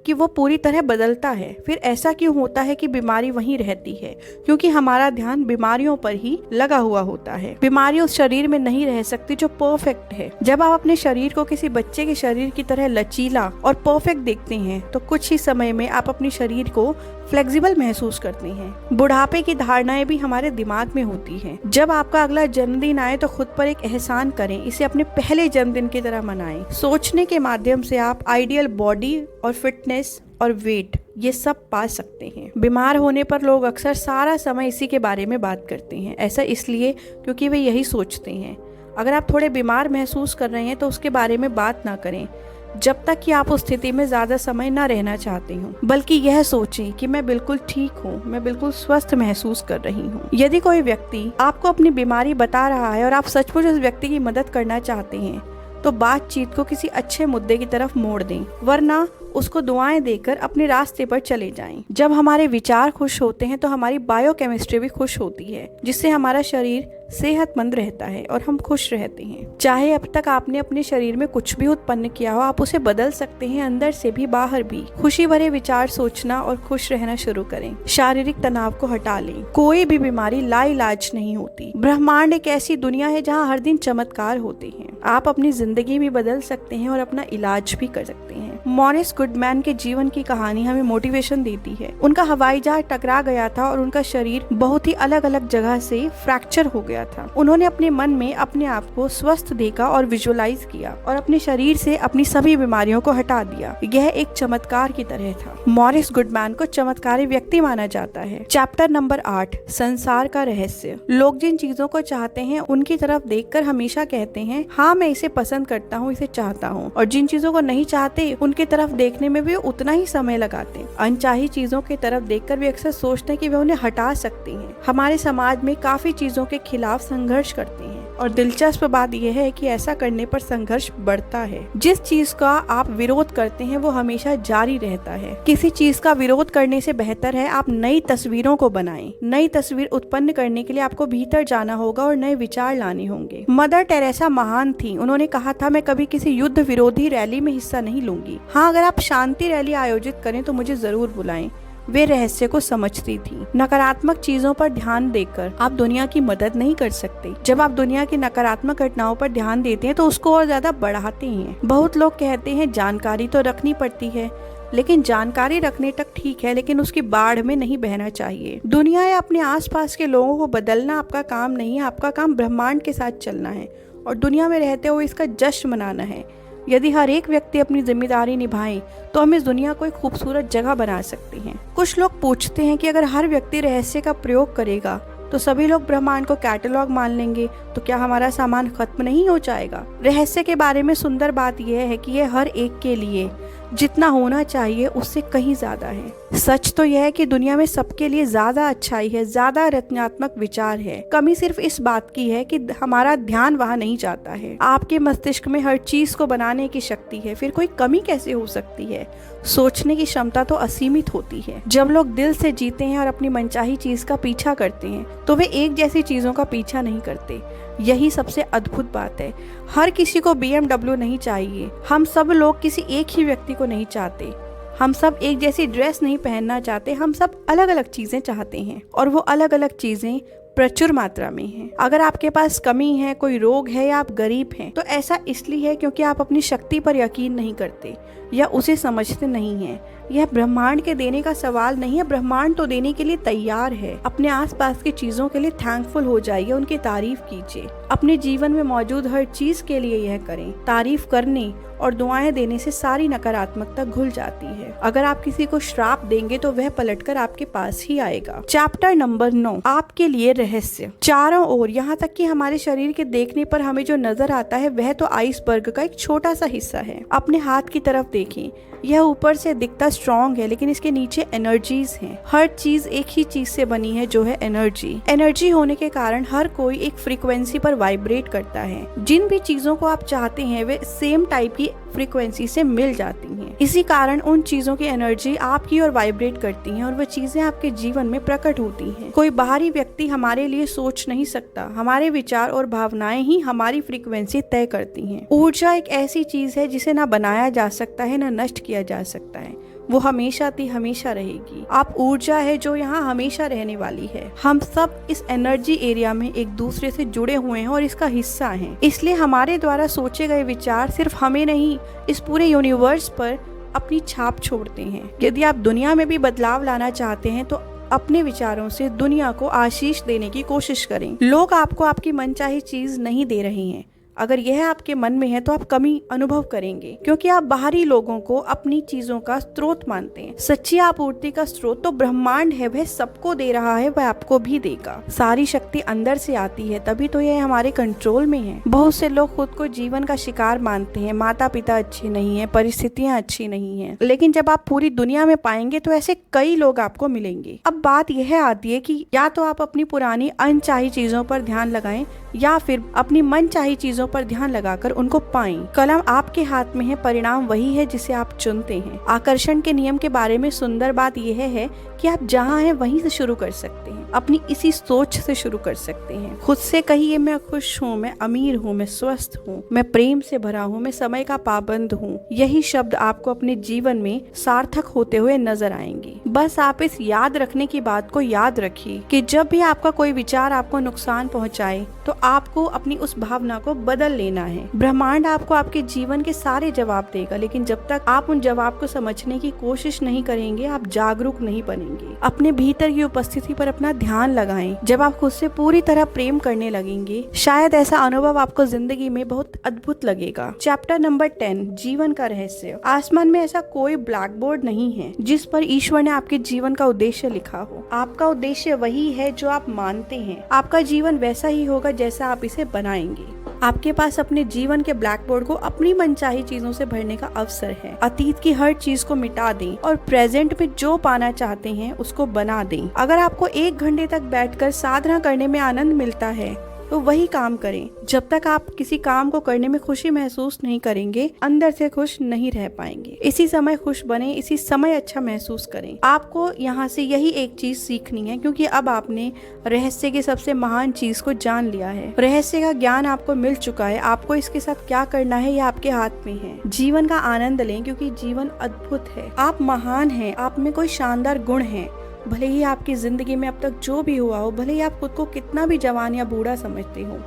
कि वो पूरी तरह बदलता है। फिर ऐसा क्यों होता है कि बीमारी वहीं रहती है? क्योंकि हमारा ध्यान बीमारियों पर ही लगा हुआ होता है। बीमारी उस शरीर में नहीं रह सकती जो परफेक्ट है। जब आप अपने शरीर को किसी बच्चे के शरीर की तरह लचीला और परफेक्ट देखते हैं तो कुछ ही समय में आप अपने शरीर को फ्लेक्सिबल महसूस करते हैं। बुढ़ापे की धारणाएं भी हमारे दिमाग में होती हैं। जब आपका अगला जन्मदिन आए तो खुद पर एक एहसान करें, इसे अपने पहले जन्मदिन की तरह मनाएं। सोचने के माध्यम से आप आइडियल बॉडी और फिटनेस और वेट ये सब पा सकते हैं। बीमार होने पर लोग अक्सर सारा समय इसी के बारे में बात करते हैं। ऐसा इसलिए क्योंकि वे यही सोचते हैं। अगर आप थोड़े बीमार महसूस कर रहे हैं तो उसके बारे में बात ना करें जब तक कि आप उस स्थिति में ज्यादा समय न रहना चाहते हो, बल्कि यह सोचें कि मैं बिल्कुल ठीक हूँ, मैं बिल्कुल स्वस्थ महसूस कर रही हूँ। यदि कोई व्यक्ति आपको अपनी बीमारी बता रहा है और आप सचमुच उस व्यक्ति की मदद करना चाहते हैं तो बातचीत को किसी अच्छे मुद्दे की तरफ मोड़ दें, वरना उसको दुआएं देकर अपने रास्ते पर चले जाएं। जब हमारे विचार खुश होते हैं तो हमारी बायोकेमिस्ट्री भी खुश होती है, जिससे हमारा शरीर सेहतमंद रहता है और हम खुश रहते हैं। चाहे अब तक आपने अपने शरीर में कुछ भी उत्पन्न किया हो, आप उसे बदल सकते हैं, अंदर से भी बाहर भी। खुशी भरे विचार सोचना और खुश रहना शुरू करें। शारीरिक तनाव को हटा लें। कोई भी बीमारी लाइलाज नहीं होती। ब्रह्मांड एक ऐसी दुनिया है जहाँ हर दिन चमत्कार होते हैं। आप अपनी जिंदगी भी बदल सकते हैं और अपना इलाज भी कर सकते हैं। मॉरिस गुडमैन के जीवन की कहानी हमें मोटिवेशन देती है। उनका हवाई जहाज टकरा गया था और उनका शरीर बहुत ही अलग अलग जगह से फ्रैक्चर हो गया था। उन्होंने अपने मन में अपने आप को स्वस्थ देखा और विजुअलाइज किया और अपने शरीर से अपनी सभी बीमारियों को हटा दिया। यह एक चमत्कार की तरह था। मॉरिस गुडमैन को चमत्कारी व्यक्ति माना जाता है। चैप्टर नंबर 8, संसार का रहस्य। लोग जिन चीजों को चाहते हैं उनकी तरफ देखकर हमेशा कहते हैं, हाँ मैं इसे पसंद करता हूँ, इसे चाहता हूँ, और जिन चीजों को नहीं चाहते उनकी तरफ देखने में भी उतना ही समय लगाते। अनचाही चीजों की तरफ देखकर वे अक्सर सोचते हैं कि वे उन्हें हटा सकते हैं। हमारे समाज में काफी चीजों के खिलाफ संघर्ष करते हैं और दिलचस्प बात यह है कि ऐसा करने पर संघर्ष बढ़ता है। जिस चीज का आप विरोध करते हैं वो हमेशा जारी रहता है। किसी चीज का विरोध करने से बेहतर है आप नई तस्वीरों को बनाएं। नई तस्वीर उत्पन्न करने के लिए आपको भीतर जाना होगा और नए विचार लाने होंगे। मदर टेरेसा महान थी। उन्होंने कहा था, मैं कभी किसी युद्ध विरोधी रैली में हिस्सा नहीं लूंगी। हाँ, अगर आप शांति रैली आयोजित करें तो मुझे जरूर बुलाएं। वे रहस्य को समझती थी। नकारात्मक चीजों पर ध्यान देकर आप दुनिया की मदद नहीं कर सकते। जब आप दुनिया की नकारात्मक घटनाओं पर ध्यान देते हैं तो उसको और ज्यादा बढ़ाते हैं। बहुत लोग कहते हैं जानकारी तो रखनी पड़ती है, लेकिन जानकारी रखने तक ठीक है, लेकिन उसकी बाढ़ में नहीं बहना चाहिए। दुनिया या अपने आसपास के लोगों को बदलना आपका काम नहीं है। आपका काम ब्रह्मांड के साथ चलना है और दुनिया में रहते हुए इसका जश्न मनाना है। यदि हर एक व्यक्ति अपनी जिम्मेदारी निभाए तो हम इस दुनिया को एक खूबसूरत जगह बना सकते हैं। कुछ लोग पूछते हैं कि अगर हर व्यक्ति रहस्य का प्रयोग करेगा तो सभी लोग ब्रह्मांड को कैटलॉग मान लेंगे तो क्या हमारा सामान खत्म नहीं हो जाएगा? रहस्य के बारे में सुंदर बात यह है कि यह हर एक के लिए जितना होना चाहिए उससे कहीं ज्यादा है। सच तो यह है कि दुनिया में सबके लिए ज्यादा अच्छाई है, ज्यादा रचनात्मक विचार है। कमी सिर्फ इस बात की है कि हमारा ध्यान वहाँ नहीं जाता है। आपके मस्तिष्क में हर चीज को बनाने की शक्ति है, फिर कोई कमी कैसे हो सकती है? सोचने की क्षमता तो असीमित होती है। जब लोग दिल से जीते हैं और अपनी मनचाही चीज का पीछा करते हैं तो वे एक जैसी चीजों का पीछा नहीं करते। यही सबसे अद्भुत बात है। हर किसी को BMW नहीं चाहिए। हम सब लोग किसी एक ही व्यक्ति को नहीं चाहते। हम सब एक जैसी ड्रेस नहीं पहनना चाहते। हम सब अलग अलग चीजें चाहते हैं और वो अलग अलग चीजें प्रचुर मात्रा में हैं। अगर आपके पास कमी है, कोई रोग है या आप गरीब हैं तो ऐसा इसलिए है क्योंकि आप अपनी शक्ति पर यकीन नहीं करते या उसे समझते नहीं हैं। यह ब्रह्मांड के देने का सवाल नहीं है। ब्रह्मांड तो देने के लिए तैयार है। अपने आसपास की चीजों के लिए थैंकफुल हो जाइए, उनकी तारीफ कीजिए। अपने जीवन में मौजूद हर चीज के लिए यह करें। तारीफ करने और दुआएं देने से सारी नकारात्मकता घुल जाती है। अगर आप किसी को श्राप देंगे तो वह पलटकर आपके पास ही आएगा। चैप्टर नंबर 9, आपके लिए रहस्य। चारों ओर, यहाँ तक कि हमारे शरीर के देखने पर हमें जो नजर आता है वह तो आइसबर्ग का एक छोटा सा हिस्सा है। अपने हाथ की तरफ देखें। यह ऊपर से दिखता स्ट्रॉन्ग है लेकिन इसके नीचे एनर्जीज हैं। हर चीज एक ही चीज से बनी है जो है एनर्जी। एनर्जी होने के कारण हर कोई एक फ्रीक्वेंसी पर वाइब्रेट करता है। जिन भी चीजों को आप चाहते हैं वे सेम टाइप की फ्रीक्वेंसी से मिल जाती हैं। इसी कारण उन चीजों की एनर्जी आपकी ओर वाइब्रेट करती हैं और वह चीजें आपके जीवन में प्रकट होती हैं। कोई बाहरी व्यक्ति हमारे लिए सोच नहीं सकता। हमारे विचार और भावनाएं ही हमारी फ्रीक्वेंसी तय करती हैं। ऊर्जा एक ऐसी चीज है जिसे ना बनाया जा सकता है ना नष्ट किया जा सकता है। वो हमेशा थी, हमेशा रहेगी। आप ऊर्जा है जो यहाँ हमेशा रहने वाली है। हम सब इस एनर्जी एरिया में एक दूसरे से जुड़े हुए हैं और इसका हिस्सा हैं। इसलिए हमारे द्वारा सोचे गए विचार सिर्फ हमें नहीं, इस पूरे यूनिवर्स पर अपनी छाप छोड़ते हैं। यदि आप दुनिया में भी बदलाव लाना चाहते हैं तो अपने विचारों से दुनिया को आशीष देने की कोशिश करें। लोग आपको आपकी मनचाही चीज नहीं दे रहे हैं। अगर यह आपके मन में है तो आप कमी अनुभव करेंगे क्योंकि आप बाहरी लोगों को अपनी चीजों का स्रोत मानते हैं। सच्ची आपूर्ति का स्रोत तो ब्रह्मांड है। वह सबको दे रहा है, वह आपको भी देगा। सारी शक्ति अंदर से आती है, तभी तो यह हमारे कंट्रोल में है। बहुत से लोग खुद को जीवन का शिकार मानते हैं। माता पिता अच्छे नहीं है, परिस्थितियां अच्छी नहीं है, लेकिन जब आप पूरी दुनिया में पाएंगे तो ऐसे कई लोग आपको मिलेंगे। अब बात यह आती है कि या तो आप अपनी पुरानी अनचाही चीजों पर ध्यान लगाएं या फिर अपनी मनचाही चीजों पर ध्यान लगाकर उनको पाएं। कलम आपके हाथ में है, परिणाम वही है जिसे आप चुनते हैं। आकर्षण के नियम के बारे में सुंदर बात यह है कि आप जहाँ हैं वहीं से शुरू कर सकते हैं। अपनी इसी सोच से शुरू कर सकते हैं। खुद से कहिए, मैं खुश हूँ, मैं अमीर हूँ, मैं स्वस्थ हूँ, मैं प्रेम से भरा हूँ, मैं समय का पाबंद हूँ। यही शब्द आपको अपने जीवन में सार्थक होते हुए नजर आएंगे। बस आप इस याद रखने की बात को याद रखिए कि जब भी आपका कोई विचार आपको नुकसान पहुँचाए तो आपको अपनी उस भावना को बदल लेना है। ब्रह्मांड आपको आपके जीवन के सारे जवाब देगा, लेकिन जब तक आप उन जवाब को समझने की कोशिश नहीं करेंगे आप जागरूक नहीं बनेंगे। अपने भीतर की उपस्थिति पर अपना ध्यान लगाएं। जब आप खुद से पूरी तरह प्रेम करने लगेंगे शायद ऐसा अनुभव आपको जिंदगी में बहुत अद्भुत लगेगा। चैप्टर नंबर 10, जीवन का रहस्य। आसमान में ऐसा कोई ब्लैक बोर्ड नहीं है जिस पर ईश्वर ने आपके जीवन का उद्देश्य लिखा हो। आपका उद्देश्य वही है जो आप मानते हैं। आपका जीवन वैसा ही होगा जैसा आप इसे बनाएंगे। आपके पास अपने जीवन के ब्लैक बोर्ड को अपनी मनचाही चीजों से भरने का अवसर है। अतीत की हर चीज को मिटा दें और प्रेजेंट में जो पाना चाहते हैं उसको बना दें। अगर आपको 1 घंटे तक बैठकर साधना करने में आनंद मिलता है तो वही काम करें। जब तक आप किसी काम को करने में खुशी महसूस नहीं करेंगे, अंदर से खुश नहीं रह पाएंगे। इसी समय खुश बने, इसी समय अच्छा महसूस करें। आपको यहाँ से यही एक चीज सीखनी है, क्योंकि अब आपने रहस्य की सबसे महान चीज को जान लिया है। रहस्य का ज्ञान आपको मिल चुका है। आपको इसके साथ क्या करना है, यह आपके हाथ में है। जीवन का आनंद लें, क्योंकि जीवन अद्भुत है। आप महान हैं, आप में कोई शानदार गुण है। भले ही आपकी जिंदगी में अब तक जो भी हुआ हो, भले ही आप खुद को कितना भी जवान या बूढ़ा समझते हो,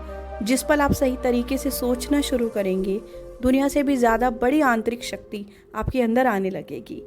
जिस पल आप सही तरीके से सोचना शुरू करेंगे, दुनिया से भी ज्यादा बड़ी आंतरिक शक्ति आपके अंदर आने लगेगी।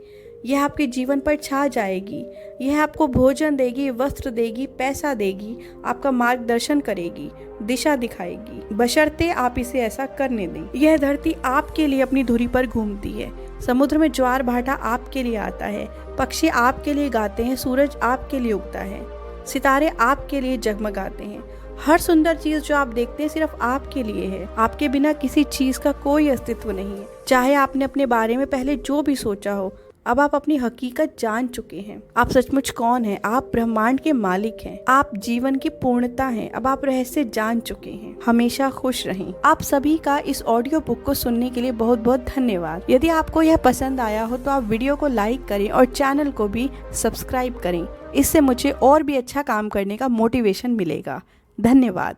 यह आपके जीवन पर छा जाएगी। यह आपको भोजन देगी, वस्त्र देगी, पैसा देगी, आपका मार्गदर्शन करेगी, दिशा दिखाएगी, बशर्ते आप इसे ऐसा करने दें। यह धरती आपके लिए अपनी धुरी पर घूमती है। समुद्र में ज्वार भाटा आपके लिए आता है। पक्षी आपके लिए गाते हैं, सूरज आपके लिए उगता है, सितारे आपके लिए जगमगाते हैं। हर सुंदर चीज जो आप देखते हैं सिर्फ आपके लिए है। आपके बिना किसी चीज का कोई अस्तित्व नहीं है। चाहे आपने अपने बारे में पहले जो भी सोचा हो, अब आप अपनी हकीकत जान चुके हैं। आप सचमुच कौन हैं? आप ब्रह्मांड के मालिक हैं। आप जीवन की पूर्णता हैं। अब आप रहस्य जान चुके हैं। हमेशा खुश रहें। आप सभी का इस ऑडियो बुक को सुनने के लिए बहुत बहुत धन्यवाद। यदि आपको यह पसंद आया हो तो आप वीडियो को लाइक करें और चैनल को भी सब्सक्राइब करें। इससे मुझे और भी अच्छा काम करने का मोटिवेशन मिलेगा। धन्यवाद।